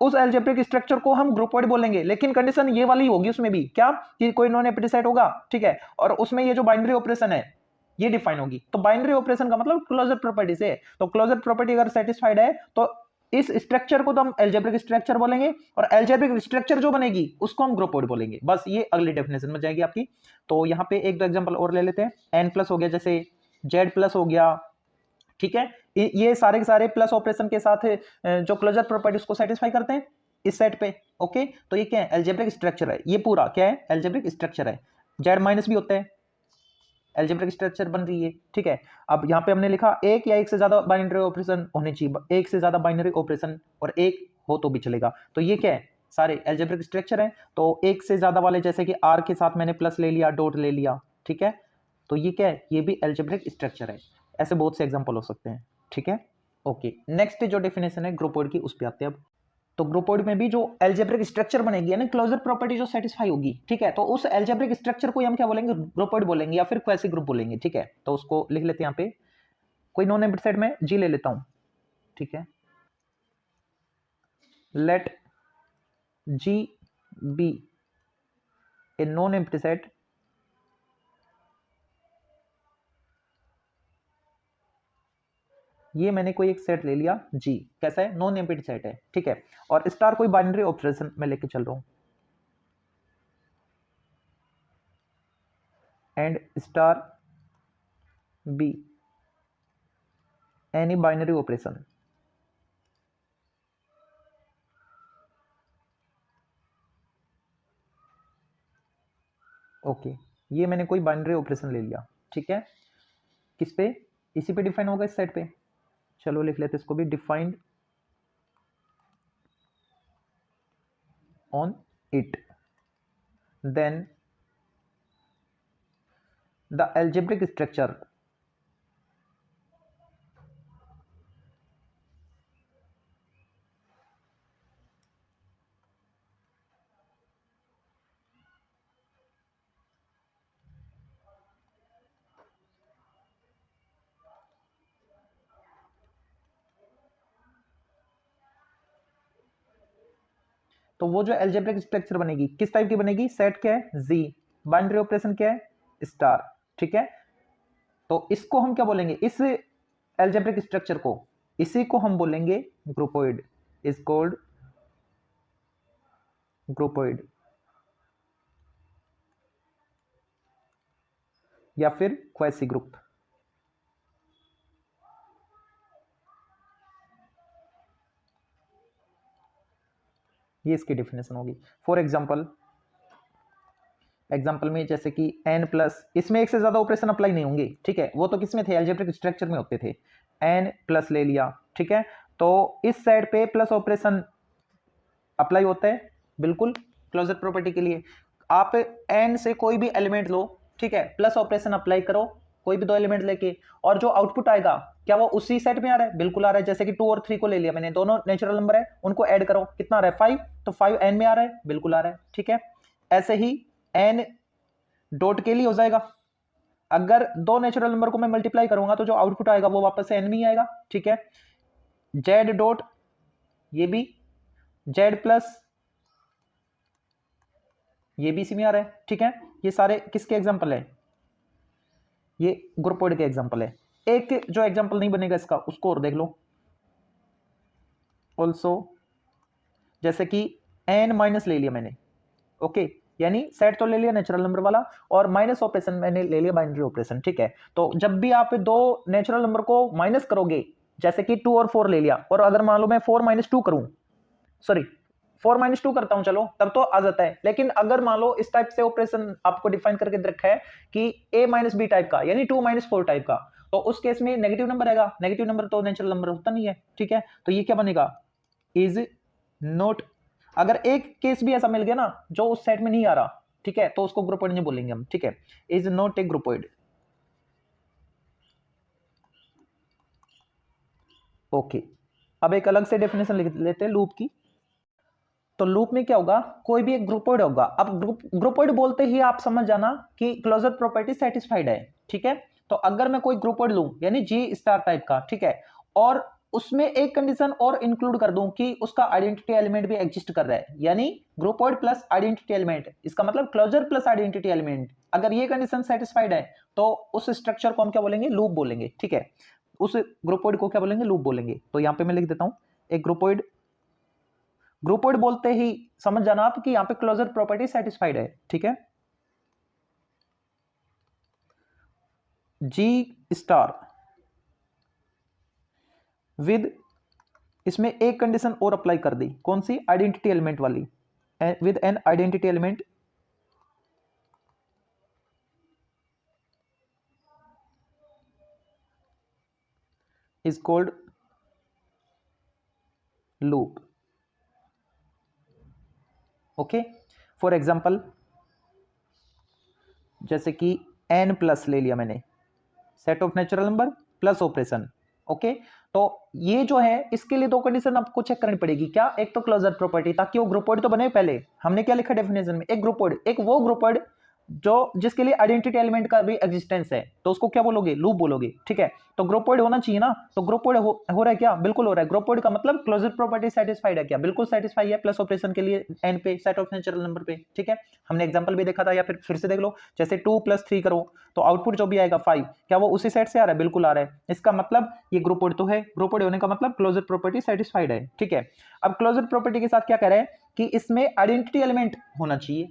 उस अलजेब्रिक स्ट्रक्चर को हम ग्रुपोइड बोलेंगे, लेकिन कंडीशन ये वाली होगी उसमें भी क्या, कि कोई नॉन एम्प्टी सेट होगा, ठीक है, और उसमें ये जो बाइनरी ऑपरेशन है ये डिफाइन होगी। तो बाइनरी ऑपरेशन का मतलब क्लोजर प्रॉपर्टी से, तो क्लोजर प्रॉपर्टी अगर सेटिस्फाइड है तो इस स्ट्रक्चर को तो हम अलजेब्रिक स्ट्रक्चर बोलेंगे, और अलजेब्रिक स्ट्रक्चर जो बनेगी उसको हम ग्रुपोइड बोलेंगे। बस ये अगली डेफिनेशन में जाएगी आपकी। तो यहाँ पे एक दो एग्जांपल और ले लेते हैं। n प्लस हो गया, जैसे जेड प्लस हो गया, ठीक है, ये सारे के सारे प्लस ऑपरेशन के साथ जो क्लोजर प्रॉपर्टी उसको सेटिस्फाई करते हैं इस सेट पे। ओके, तो ये क्या है, अलजेब्रिक स्ट्रक्चर है, ये पूरा क्या है, अलजेब्रिक स्ट्रक्चर है। जेड माइनस भी होते हैं, अलजेब्रिक स्ट्रक्चर बन रही है, ठीक है। अब यहाँ पे हमने लिखा एक या एक से ज्यादा बाइनरी ऑपरेशन होने चाहिए, एक से ज्यादा बाइनरी ऑपरेशन और एक हो तो भी चलेगा। तो ये क्या है, सारे अलजेब्रिक स्ट्रक्चर है। तो एक से ज्यादा वाले जैसे कि आर के साथ मैंने प्लस ले लिया, डॉट ले लिया, ठीक है, तो ये क्या है, ये भी अलजेब्रिक स्ट्रक्चर है। ऐसे बहुत से एग्जांपल हो सकते हैं, ठीक है। ओके, नेक्स्ट जो डेफिनेशन है ग्रुपोइड की, उस पर आते हैं अब। तो ग्रुपोइड में भी जो अलजेब्रिक स्ट्रक्चर बनेगी, यानी क्लोजर प्रॉपर्टी जो सेटिस्फाई होगी, ठीक है, तो उस अलजेब्रिक स्ट्रक्चर को हम क्या बोलेंगे, ग्रुपोइड बोलेंगे या फिर क्वासी ग्रुप बोलेंगे, ठीक है। तो उसको लिख लेते हैं यहाँ पे, कोई नॉन एम्प्टी सेट में जी ले लेता हूं, ठीक है। Let G be a non empty set ये मैंने कोई एक सेट ले लिया जी, कैसा है, नॉन एम्प्टी सेट है, ठीक है, और स्टार कोई बाइनरी ऑपरेशन में लेके चल रहा हूं, and star be any binary operation, okay, ये मैंने कोई बाइनरी ऑपरेशन ले लिया, ठीक है, किस पे, इसी पे डिफाइन होगा, इस सेट पे। चलो लिख लेते इसको भी, defined on it, then the algebraic structure तो वो जो अलजेब्रिक स्ट्रक्चर बनेगी किस टाइप की बनेगी, सेट क्या है, जी, बाइनरी ऑपरेशन क्या है, स्टार, ठीक है। तो इसको हम क्या बोलेंगे, इस अलजेब्रिक स्ट्रक्चर को, इसी को हम बोलेंगे ग्रुपोइड, इज कॉल्ड ग्रुपोइड या फिर क्वासी ग्रुप। ये इसकी डेफिनेशन होगी। फॉर एग्जाम्पल में जैसे कि n प्लस, इसमें एक से ज्यादा ऑपरेशन अप्लाई नहीं होंगे, ठीक है, वो तो किस में थे, अलजेब्रिक स्ट्रक्चर में होते थे। n प्लस ले लिया, ठीक है, तो इस साइड पे प्लस ऑपरेशन अप्लाई होता है, बिल्कुल क्लोजर प्रॉपर्टी के लिए। आप n से कोई भी एलिमेंट लो, ठीक है, प्लस ऑपरेशन अप्लाई करो, कोई भी दो एलिमेंट लेके, और जो आउटपुट आएगा क्या वो उसी सेट में आ रहा है, बिल्कुल आ रहा है। जैसे कि 2 और 3 को ले लिया मैंने, दोनों नेचुरल नंबर है, उनको ऐड करो, कितना आ रहा है, 5, तो 5 n में आ रहा है, बिल्कुल आ रहा है, ठीक है। ऐसे ही n डॉट के लिए हो जाएगा, अगर दो नेचुरल नंबर को मैं मल्टीप्लाई करूंगा तो जो आउटपुट आएगा वो वापस से n में ही आएगा, ठीक है। जेड डॉट, ये भी जेड प्लस, ये भी इसी में आ रहा है, ठीक है। ये सारे किसके एग्जांपल है, ये ग्रुपोइड के एग्जांपल है। एक जो एग्जांपल नहीं बनेगा इसका, उसको और देख लो, ऑल्सो जैसे कि n माइनस ले लिया मैंने, ओके, यानी सेट तो ले लिया नेचुरल नंबर वाला, और माइनस ऑपरेशन मैंने ले लिया बाइनरी ऑपरेशन, ठीक है। तो जब भी आप दो नेचुरल नंबर को माइनस करोगे, जैसे कि 2 और 4 ले लिया, और अगर मान लो मैं 4 माइनस 2 करूं, सॉरी 4 माइनस 2 करता हूं, चलो तब तो आ जाता है। लेकिन अगर मान लो इस टाइप से ऑपरेशन आपको डिफाइन करके रखा है कि a माइनस बी टाइप का, यानी 2 माइनस 4 टाइप का, तो उस केस में नेगेटिव नंबर आएगा, नेगेटिव नंबर तो नेचुरल नंबर होता नहीं है, ठीक है। तो ये क्या बनेगा, इज नॉट, अगर एक केस भी ऐसा मिल गया ना जो उस सेट में नहीं आ रहा, ठीक है, तो उसको ग्रुपोइड नहीं बोलेंगे हम, ठीक है, is not a groupoid. Okay, अब एक अलग से डेफिनेशन लिख लेते हैं लूप की। तो लूप में क्या होगा, कोई भी एक ग्रुपोइड होगा। अब ग्रुपोइड बोलते ही आप समझ जाना कि क्लोजर प्रॉपर्टी सेटिस्फाइड है, ठीक है। तो अगर मैं कोई ग्रुपोइड लूं, यानी जी स्टार टाइप का, ठीक है, और उसमें एक कंडीशन और इंक्लूड कर दूं कि उसका आइडेंटिटी एलिमेंट भी एग्जिस्ट कर रहा है, यानी ग्रुपोइड प्लस आइडेंटिटी एलिमेंट, इसका मतलब क्लोजर प्लस आइडेंटिटी एलिमेंट, अगर ये कंडीशन सेटिस्फाइड है तो उस स्ट्रक्चर को हम क्या बोलेंगे, लूप बोलेंगे, ठीक है। उस ग्रुपोइड को क्या बोलेंगे, लूप बोलेंगे। तो यहां पे मैं लिख देता हूं, एक ग्रुपोइड, ग्रुपोइड बोलते ही समझ जाना आप कि यहां पे क्लोजर प्रॉपर्टी सेटिस्फाइड है, ठीक है। जी स्टार विद, इसमें एक कंडीशन और अप्लाई कर दी, कौन सी, आइडेंटिटी एलिमेंट वाली, with an identity element is called loop. Okay, for example जैसे कि n प्लस ले लिया मैंने, set of natural number plus operation. Okay, तो ये जो है इसके लिए दो कंडीशन आपको चेक करनी पड़ेगी, क्या, एक तो क्लोजर प्रॉपर्टी, ताकि वो ग्रुप वर्ड तो बने। पहले हमने क्या लिखा डेफिनेशन में, एक ग्रुप वर्ड, एक वो ग्रुप वर्ड जो जिसके लिए आइडेंटिटी एलिमेंट का भी एग्जिस्टेंस है, तो उसको क्या बोलोगे, लूप बोलोगे। ठीक है, तो ग्रुप वर्ड होना चाहिए ना, तो ग्रुप वर्ड हो रहा है क्या, बिल्कुल हो रहा है। ग्रुप वर्ड का मतलब क्लोजर प्रॉपर्टी सेटिस्फाइड है क्या, बिल्कुल सेटिस्फाई है, प्लस ऑपरेशन के लिए एन पे, सेट ऑफ नेचुरल नंबर पे। ठीक है, हमने एग्जांपल भी देखा था, या फिर से देख लो, जैसे 2 + 3 करो तो आउटपुट जो भी आएगा 5, क्या वो उसी सेट से आ रहा है, बिल्कुल आ रहा है। इसका मतलब ये ग्रुप वर्ड तो है, ग्रुप वर्ड होने का मतलब क्लोजर प्रॉपर्टी सेटिस्फाइड है। ठीक है, अब क्लोजर प्रॉपर्टी के साथ क्या कह रहे हैं कि इसमें आइडेंटिटी एलिमेंट होना चाहिए,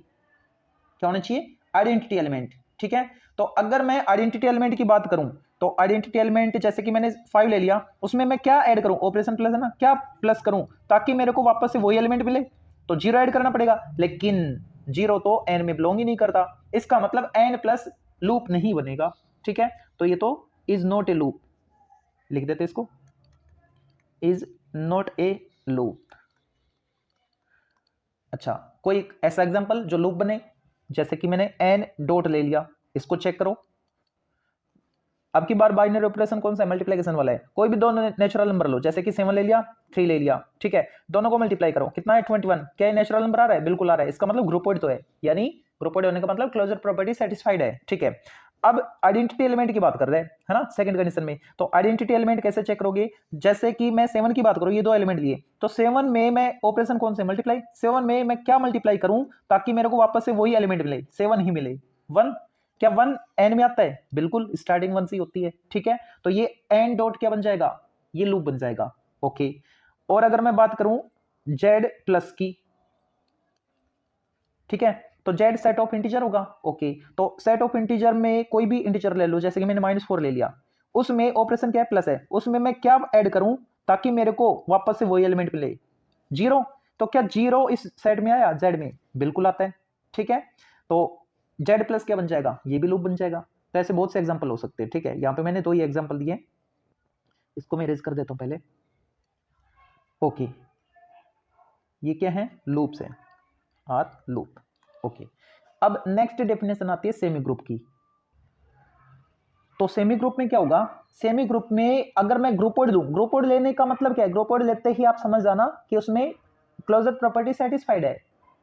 क्या होना चाहिए, आइडेंटिटी एलिमेंट। ठीक है, तो अगर मैं आइडेंटिटी एलिमेंट की बात करूं, तो आइडेंटिटी एलिमेंट जैसे कि मैंने 5 ले लिया, उसमें मैं क्या ऐड करूं, ऑपरेशन प्लस है ना, क्या प्लस करूं ताकि मेरे को वापस से वही एलिमेंट मिले, तो 0 ऐड करना पड़ेगा, लेकिन 0 तो n में बिलोंग ही नहीं करता, इसका मतलब n प्लस लूप नहीं बनेगा। ठीक है, तो ये तो इज नॉट ए लूप, लिख देते इसको, इज नॉट ए लूप। अच्छा, कोई ऐसा एग्जांपल जो लूप बने, जैसे कि मैंने n डॉट ले लिया, इसको चेक करो। अब की बार बाइनरी ऑपरेशन कौन सा है, मल्टीप्लिकेशन वाला है। कोई भी दो नेचुरल नंबर लो, जैसे कि 7 ले लिया, 3 ले लिया। ठीक है, दोनों को मल्टीप्लाई करो, कितना है 21, क्या नेचुरल नंबर आ रहा है, बिल्कुल आ रहा है। इसका मतलब ग्रुप वर्ड तो है, यानी ग्रुप वर्ड होने का मतलब क्लोजर प्रॉपर्टी सेटिस्फाइड है। ठीक है, अब आइडेंटिटी एलिमेंट की बात कर रहे हैं, है ना, सेकंड कंडीशन में। तो आइडेंटिटी एलिमेंट कैसे चेक करोगे, जैसे कि मैं 7 की बात करूं, ये दो एलिमेंट लिए, तो 7 में मैं ऑपरेशन कौन से, मल्टीप्लाई। 7 में मैं क्या मल्टीप्लाई करूं ताकि मेरे को वापस से वही एलिमेंट मिले, 7 ही मिले, 1। क्या 1 n में आता है, बिल्कुल स्टार्टिंग 1 से होती है। ठीक है, तो ये n डॉट क्या बन जाएगा, ये लूप बन जाएगा। ओके, और अगर मैं बात करूं z प्लस की, ठीक है, तो z सेट ऑफ इंटीजर होगा। ओके, तो सेट ऑफ इंटीजर में कोई भी इंटीजर ले लो, जैसे कि मैंने -4 ले लिया, उसमें ऑपरेशन क्या है, प्लस है, उसमें मैं क्या ऐड करूं ताकि मेरे को वापस से वही एलिमेंट मिले, 0। तो क्या 0 इस सेट में आया, z में बिल्कुल आता है। ठीक है, तो z प्लस क्या बन जाएगा, ये भी लूप बन जाएगा। तो ऐसे बहुत से एग्जांपल हो सकते हैं। ठीक है, यहां पे मैंने 2 ही एग्जांपल दिए, इसको मैं इरेज कर देता हूं पहले। ओके, ये क्या है, लूप्स है, आर लूप। ओके, अब नेक्स्ट डेफिनेशन आती है सेमी ग्रुप की। तो सेमी ग्रुप में क्या होगा, सेमी ग्रुप में अगर मैं ग्रुप वर्ड दूं, ग्रुप वर्ड लेने का मतलब क्या है, ग्रुप वर्ड लेते ही आप समझ जाना कि उसमें क्लोजर प्रॉपर्टी सेटिस्फाइड है,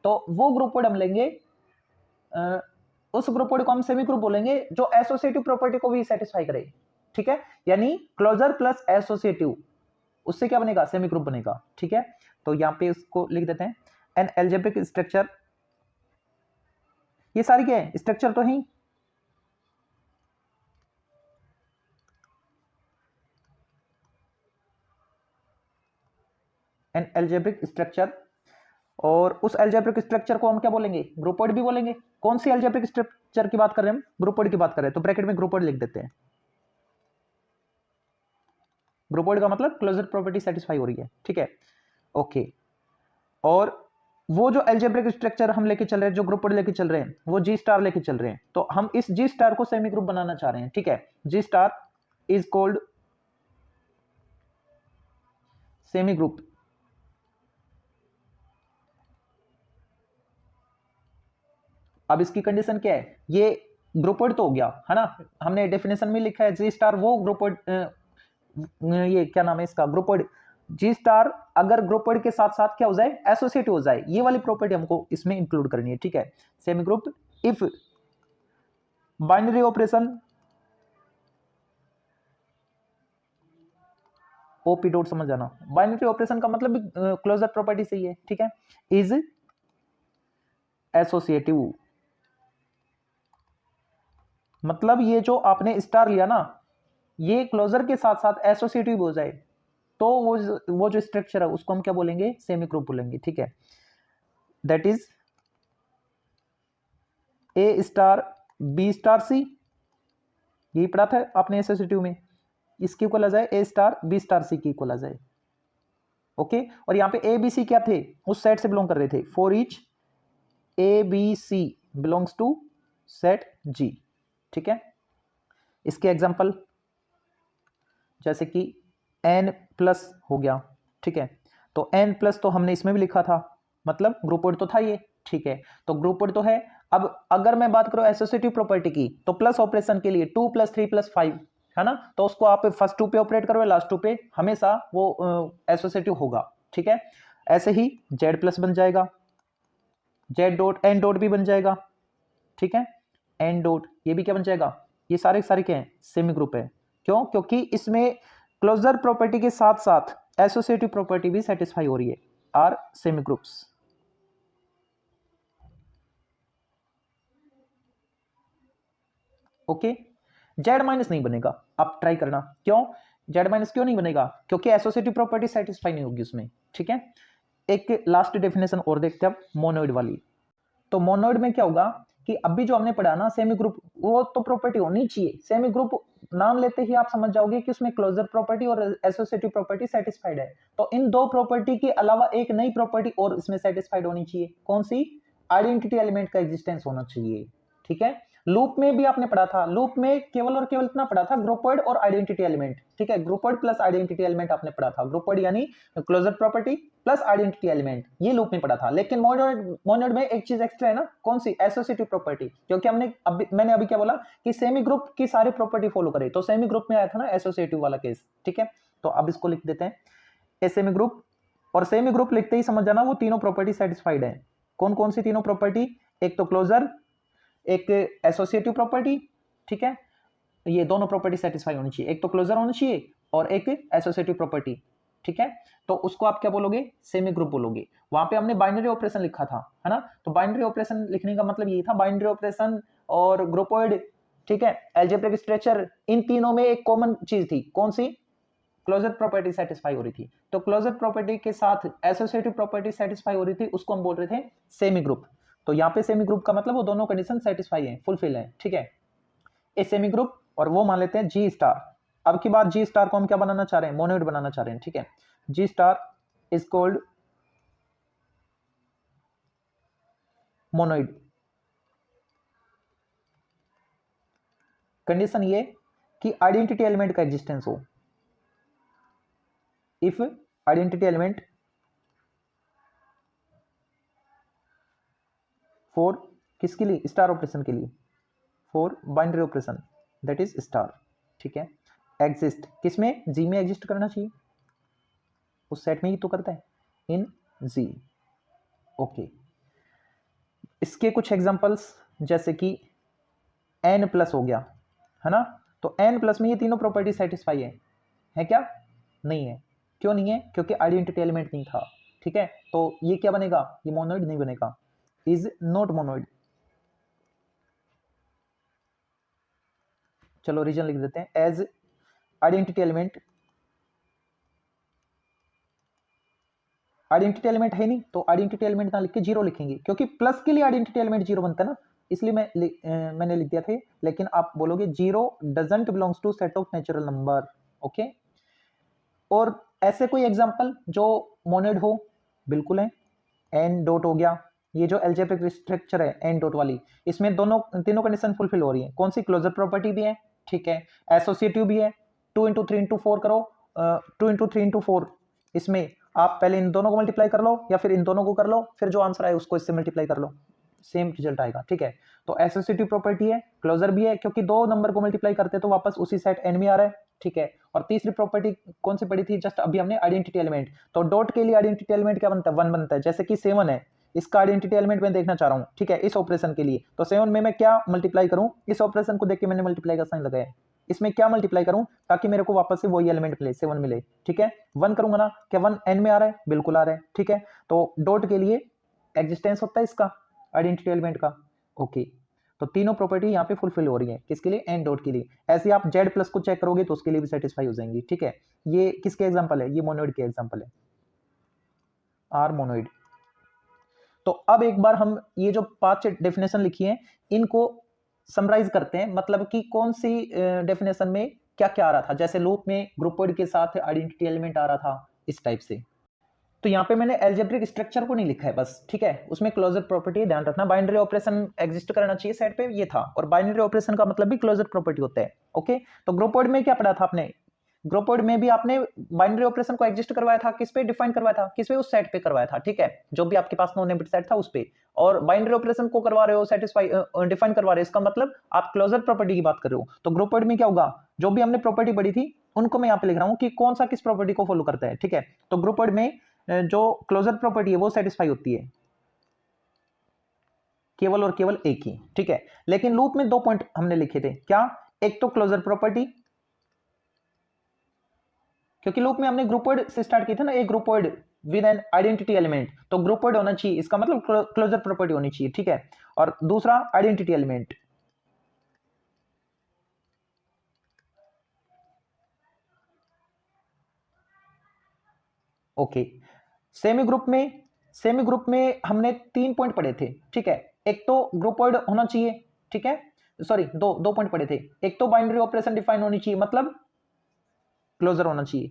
तो वो ग्रुप वर्ड हम लेंगे, उस ग्रुप वर्ड को हम सेमी ग्रुप बोलेंगे जो एसोसिएटिव प्रॉपर्टी को भी सेटिस्फाई करे। ठीक है, यानी क्लोजर प्लस एसोसिएटिव, उससे क्या बनेगा, सेमी ग्रुप बनेगा। ठीक है, तो यहां पे इसको लिख देते हैं, एन एल्जेब्रिक स्ट्रक्चर, ये सारी क्या है, स्ट्रक्चर तो ही, एन एल्जेब्रिक स्ट्रक्चर, और उस एल्जेब्रिक स्ट्रक्चर को हम क्या बोलेंगे, ग्रुप वर्ड भी बोलेंगे। कौन सी एल्जेब्रिक स्ट्रक्चर की बात कर रहे हैं हम, ग्रुप वर्ड की बात कर रहे हैं, तो ब्रैकेट में ग्रुप वर्ड लिख देते हैं। ग्रुप वर्ड का मतलब क्लोजर प्रॉपर्टी सेटिस्फाई हो रही है। ठीक है, ओके, और वो जो एल्जेब्रिक स्ट्रक्चर हम लेके चल रहे हैं, जो ग्रुप वर्ड लेके चल रहे हैं, वो जी स्टार लेके चल रहे हैं, तो हम इस जी स्टार को सेमी ग्रुप बनाना चाह रहे हैं। ठीक है, G star is called semi group. अब इसकी कंडीशन क्या है, ये ग्रुप वर्ड तो हो गया, है ना, हमने डेफिनेशन में लिखा है जी स्टार वो ग्रुप वर्ड, ये क्या नाम है इसका, ग्रुप वर्ड। जी स्टार अगर ग्रुप वर्ड के साथ साथ क्या हो जाए, एसोसिएटिव हो जाए, ये वाली प्रॉपर्टी हमको इसमें इंक्लूड करनी है। ठीक है, semi group if binary operation, OP dot समझ जाना, बाइनरी ऑपरेशन का मतलब क्लोजर प्रॉपर्टी से ही है। ठीक है, इज एसोसिएटिव, मतलब ये जो आपने स्टार लिया ना, ये क्लोजर के साथ साथ एसोसिएटिव हो जाए, तो वो जो स्ट्रक्चर है उसको हम क्या बोलेंगे, सेमी ग्रुप बोलेंगे। ठीक है, that is A star B star C, यही पढ़ा था आपने एसोसिएटिव में, इसकी इक्वल आ जाए ए स्टार बी स्टार सी की इक्वल आ जाए। ओके, और यहाँ पे ए बी सी क्या थे, उस सेट से बिलोंग कर रहे थे, for each A B C belongs to set G. ठीक है, इसके एग्जांपल जैसे कि n प्लस हो गया। ठीक है, तो n प्लस तो हमने इसमें भी लिखा था, मतलब ग्रुप वर्ड तो था ये। ठीक है, तो ग्रुप वर्ड तो है। अब अगर मैं बात करूं एसोसिएटिव प्रॉपर्टी की, तो प्लस ऑपरेशन के लिए 2 + 3 + 5 है ना, तो उसको आप फर्स्ट 2 पे ऑपरेट करो, लास्ट 2 पे, हमेशा वो एसोसिएटिव होगा। ठीक है, ऐसे ही z प्लस बन जाएगा, z डॉट n डॉट भी बन जाएगा। ठीक है, n डॉट ये भी क्या बन जाएगा, ये सारे सारे क्या है, सेमी ग्रुप है। क्यों, क्योंकि इसमें क्लोजर प्रॉपर्टी के साथ साथ एसोसिएटिव प्रॉपर्टी भी सेटिस्फाई हो रही है, are semi groups. Okay, Z minus नहीं बनेगा, आप ट्राई करना। क्यों जेड माइनस क्यों नहीं बनेगा, क्योंकि एसोसिएटिव प्रॉपर्टी सेटिस्फाई नहीं होगी उसमें। ठीक है, एक लास्ट डेफिनेशन और देखते हैं मोनोइड वाली। तो मोनोइड में क्या होगा कि अभी जो हमने पढ़ा ना सेमी ग्रुप, वो तो प्रॉपर्टी होनी चाहिए। सेमी ग्रुप नाम लेते ही आप समझ जाओगे कि उसमें क्लोजर प्रॉपर्टी और एसोसिएटिव प्रॉपर्टी सेटिस्फाइड है। तो इन दो प्रॉपर्टी के अलावा एक नई प्रॉपर्टी और इसमें सेटिस्फाइड होनी चाहिए। कौन सी, आइडेंटिटी एलिमेंट का एग्जिस्टेंस होना चाहिए। ठीक है, लूप में भी आपने पढ़ा था, लूप में केवल और केवल इतना पढ़ा था, ग्रुपवर्ड और आइडेंटिटी एलिमेंट। ठीक है, ग्रुपवर्ड प्लस आइडेंटिटी एलिमेंट आपने पढ़ा था, ग्रुपवर्ड यानी closure property plus identity element, ये लूप में पढ़ा था। लेकिन मोनोइड में एक चीज एक्स्ट्रा है ना, कौन सी, एसोसिएटिव प्रॉपर्टी। क्योंकि मैंने अभी क्या बोला कि सेमी ग्रुप की सारी प्रॉपर्टी फॉलो करे, तो सेमी ग्रुप में आया था ना एसोसिएटिव वाला केस। ठीक है, तो अब इसको लिख देते हैं ए सेमी ग्रुप, और सेमी ग्रुप लिखते ही समझ जाना वो तीनों प्रॉपर्टी सेटिस्फाइड है। कौन कौन सी तीनों प्रॉपर्टी, एक तो क्लोजर, एक एसोसिएटिव प्रॉपर्टी। ठीक है, ये दोनों प्रॉपर्टी सेटिस्फाई होनी चाहिए, एक तो क्लोजर होना चाहिए और एक एसोसिएटिव प्रॉपर्टी। ठीक है, तो उसको आप क्या बोलोगे, सेमी ग्रुप बोलोगे। वहां पे हमने बाइनरी ऑपरेशन लिखा था, है ना, तो बाइनरी ऑपरेशन लिखने का मतलब यही था, बाइनरी ऑपरेशन और ग्रुपॉइड। ठीक है, अलजेब्रिक स्ट्रक्चर, इन तीनों में एक कॉमन चीज थी, कौन सी, क्लोजर प्रॉपर्टी सेटिस्फाई हो रही थी। तो क्लोजर प्रॉपर्टी के साथ एसोसिएटिव प्रॉपर्टी सेटिस्फाई हो रही थी, उसको हम बोल रहे थे सेमी ग्रुप। तो यहाँ पे सेमी ग्रुप का मतलब वो दोनों कंडीशन सेटिस्फाई है, फुलफिल है। ठीक है, ए सेमी ग्रुप, और वो मान लेते हैं जी स्टार। अब की बात जी स्टार को हम क्या बनाना चाह रहे हैं, मोनोइड बनाना चाह रहे हैं। ठीक है, G star is called monoid. Condition ये कि आइडेंटिटी एलिमेंट का एग्जिस्टेंस हो। इफ आइडेंटिटी एलिमेंट फॉर किसके लिए, स्टार ऑपरेशन के लिए, for binary operation that is star. ठीक है, एग्जिस्ट किसमें, जी में एग्जिस्ट करना चाहिए, उस सेट में ही तो करता है, इन जी। ओके, इसके कुछ एग्जांपल्स जैसे कि n प्लस हो गया, है ना, तो n प्लस में ये तीनों प्रॉपर्टी सेटिस्फाई है क्या, नहीं है। क्यों नहीं है, क्योंकि आइडेंटिटी एलिमेंट नहीं था। ठीक है, तो ये क्या बनेगा, ये मोनोइड नहीं बनेगा, इज नॉट मोनोइड। चलो रीजन लिख देते हैं, as identity element, identity element है नहीं, तो आइडेंटिटी एलिमेंट ना लिख के जीरो लिखेंगे, क्योंकि प्लस के लिए आइडेंटिटी एलिमेंट जीरो बनता है ना, इसलिए मैंने लिख दिया था। लेकिन आप बोलोगे zero doesn't belongs to set of natural number. Okay, और ऐसे कोई एग्जांपल जो मोनोइड हो, बिल्कुल है, एन डॉट हो गया, ये जो अलजेब्रिक स्ट्रक्चर है एन डॉट वाली, इसमें दोनों तीनों कंडीशन फुलफिल हो रही है। कौन सी, क्लोजर प्रॉपर्टी भी है, ठीक है, एसोसिएटिव भी है, 2 × 3 × 4 करो, 2 × 3 × 4, इसमें आप पहले इन दोनों को मल्टीप्लाई कर लो या फिर इन दोनों को कर लो, फिर जो आंसर आए उसको इससे मल्टीप्लाई कर लो, सेम रिजल्ट आएगा। ठीक है, तो एसोसिएटिव प्रॉपर्टी है, क्लोजर भी है, क्योंकि दो नंबर को मल्टीप्लाई करते तो वापस उसी सेट एन में आ रहा है। ठीक है, और तीसरी प्रॉपर्टी कौन सी पड़ी थी, जस्ट अभी हमने, आइडेंटिटी एलिमेंट। तो डॉट के लिए आइडेंटिटी एलिमेंट क्या बनता है, 1 बनता है। जैसे कि 7 है, इसका आइडेंटिटी एलिमेंट मैं देखना चाह रहा हूँ, ठीक है, इस ऑपरेशन के लिए, तो 7 में मैं क्या मल्टीप्लाई करूँ, इस ऑपरेशन को देख के मैंने मल्टीप्लाई का साइन लगाया, इसमें क्या मल्टीप्लाई करूं ताकि मेरे को वापस से वही एलिमेंट मिले, 7 मिले। ठीक है, 1 करूंगा ना, क्या 1 एन में आ रहा है, बिल्कुल आ रहा है। ठीक है, तो डॉट के लिए एग्जिस्टेंस होता है इसका, आइडेंटिटी एलिमेंट का। ओके, तो तीनों प्रॉपर्टी यहाँ पे फुलफिल हो रही है, किसके लिए, एन डॉट के लिए। ऐसे आप जेड प्लस को चेक करोगे तो उसके लिए भी सेटिस्फाई हो जाएंगी। ठीक है, ये किसके एग्जाम्पल है, ये मोनोइड के एग्जाम्पल है, आर मोनोइड। तो अब एक बार हम ये जो 5 डेफिनेशन लिखी है, इनको समराइज करते हैं, मतलब कि कौन सी डेफिनेशन में क्या क्या आ रहा था। जैसे लूप में ग्रुपवर्ड के साथ आइडेंटिटी एलिमेंट आ रहा था, इस टाइप से। तो यहाँ पे मैंने एल्जेब्रिक स्ट्रक्चर को नहीं लिखा है बस, ठीक है। उसमें क्लोजर प्रॉपर्टी ध्यान रखना, बाइनरी ऑपरेशन एग्जिस्ट करना चाहिए साइड पे, ये था। और बाइनरी ऑपरेशन का मतलब भी क्लोजर प्रॉपर्टी होता है, ओके। तो ग्रुप वर्ड में क्या पढ़ा था आपने, ग्रुप वर्ड में भी आपने बाइनरी ऑपरेशन को एग्जिस्ट करवाया था, किस पे डिफाइन करवाया था, किस पे, उस सेट पे करवाया था, ठीक है, जो भी आपके पास नॉन एम्प्टी सेट था उस पे। और बाइनरी ऑपरेशन को करवा रहे हो, सेटिस्फाई डिफाइन करवा रहे हो, इसका मतलब आप क्लोजर प्रॉपर्टी की बात कर रहे हो। तो ग्रुप वर्ड में क्या होगा, जो भी हमने प्रॉपर्टी पढ़ी थी उनको मैं यहाँ पे लिख रहा हूँ कि कौन सा किस प्रॉपर्टी को फॉलो करता है, ठीक है। तो ग्रुप वर्ड में जो क्लोजर प्रॉपर्टी है वो सेटिस्फाई होती है केवल और केवल एक ही, ठीक है। लेकिन लूप में 2 पॉइंट हमने लिखे थे, क्या, एक तो क्लोजर प्रॉपर्टी, क्योंकि लूप में हमने ग्रुप वर्ड से स्टार्ट की थी ना, एक group word with an identity element, तो ग्रुप वर्ड होना चाहिए, इसका मतलब क्लोजर प्रॉपर्टी होनी चाहिए, ठीक है। और दूसरा identity element, okay. Semi group में हमने 3 पॉइंट पढ़े थे, ठीक है। एक तो ग्रुप वर्ड होना चाहिए, ठीक है, सॉरी, दो पॉइंट पढ़े थे। एक तो बाइनरी ऑपरेशन डिफाइन होनी चाहिए, मतलब क्लोजर होना चाहिए,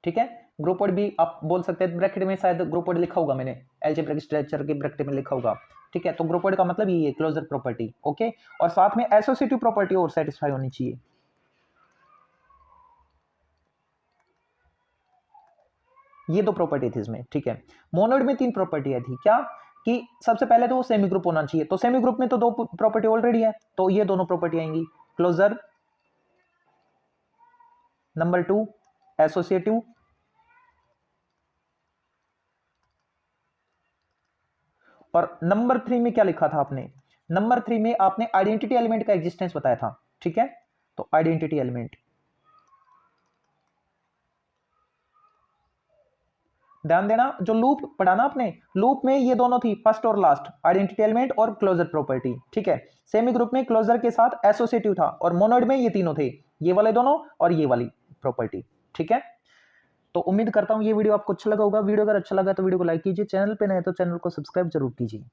ठीक है। ग्रुप वर्ड भी आप बोल सकते हैं, ब्रैकेट में शायद ग्रुप वर्ड लिखा होगा मैंने, अलजेब्रिक स्ट्रक्चर के ब्रैकेट में लिखा होगा, ठीक है। तो ग्रुप वर्ड का मतलब ये है क्लोजर प्रॉपर्टी, ओके। और साथ में एसोसिएटिव प्रॉपर्टी और सेटिस्फाई होनी चाहिए। ये 2 प्रॉपर्टी थी इसमें, ठीक है। मोनोड में 3 प्रॉपर्टियां थी, क्या, कि सबसे पहले तो वो सेमी ग्रुप होना चाहिए, तो सेमी ग्रुप में तो 2 प्रॉपर्टी ऑलरेडी है, तो ये दोनों प्रॉपर्टी आएंगी, क्लोजर, नंबर 2 एसोसिएटिव, और नंबर 3 में क्या लिखा था आपने, नंबर 3 में आपने आइडेंटिटी एलिमेंट का एग्जिस्टेंस बताया था, ठीक है। तो आइडेंटिटी एलिमेंट, ध्यान देना, जो लूप पढ़ा ना आपने, लूप में ये दोनों थी, फर्स्ट और लास्ट, आइडेंटिटी एलिमेंट और क्लोजर प्रॉपर्टी, ठीक है। सेमी ग्रुप में क्लोजर के साथ एसोसिएटिव था, और मोनोड में ये तीनों थे, ये वाले दोनों और ये वाली प्रॉपर्टी, ठीक है। तो उम्मीद करता हूं ये वीडियो आपको अच्छा लगा होगा। वीडियो अगर अच्छा लगा तो वीडियो को लाइक कीजिए, चैनल पे नए तो चैनल को सब्सक्राइब जरूर कीजिए।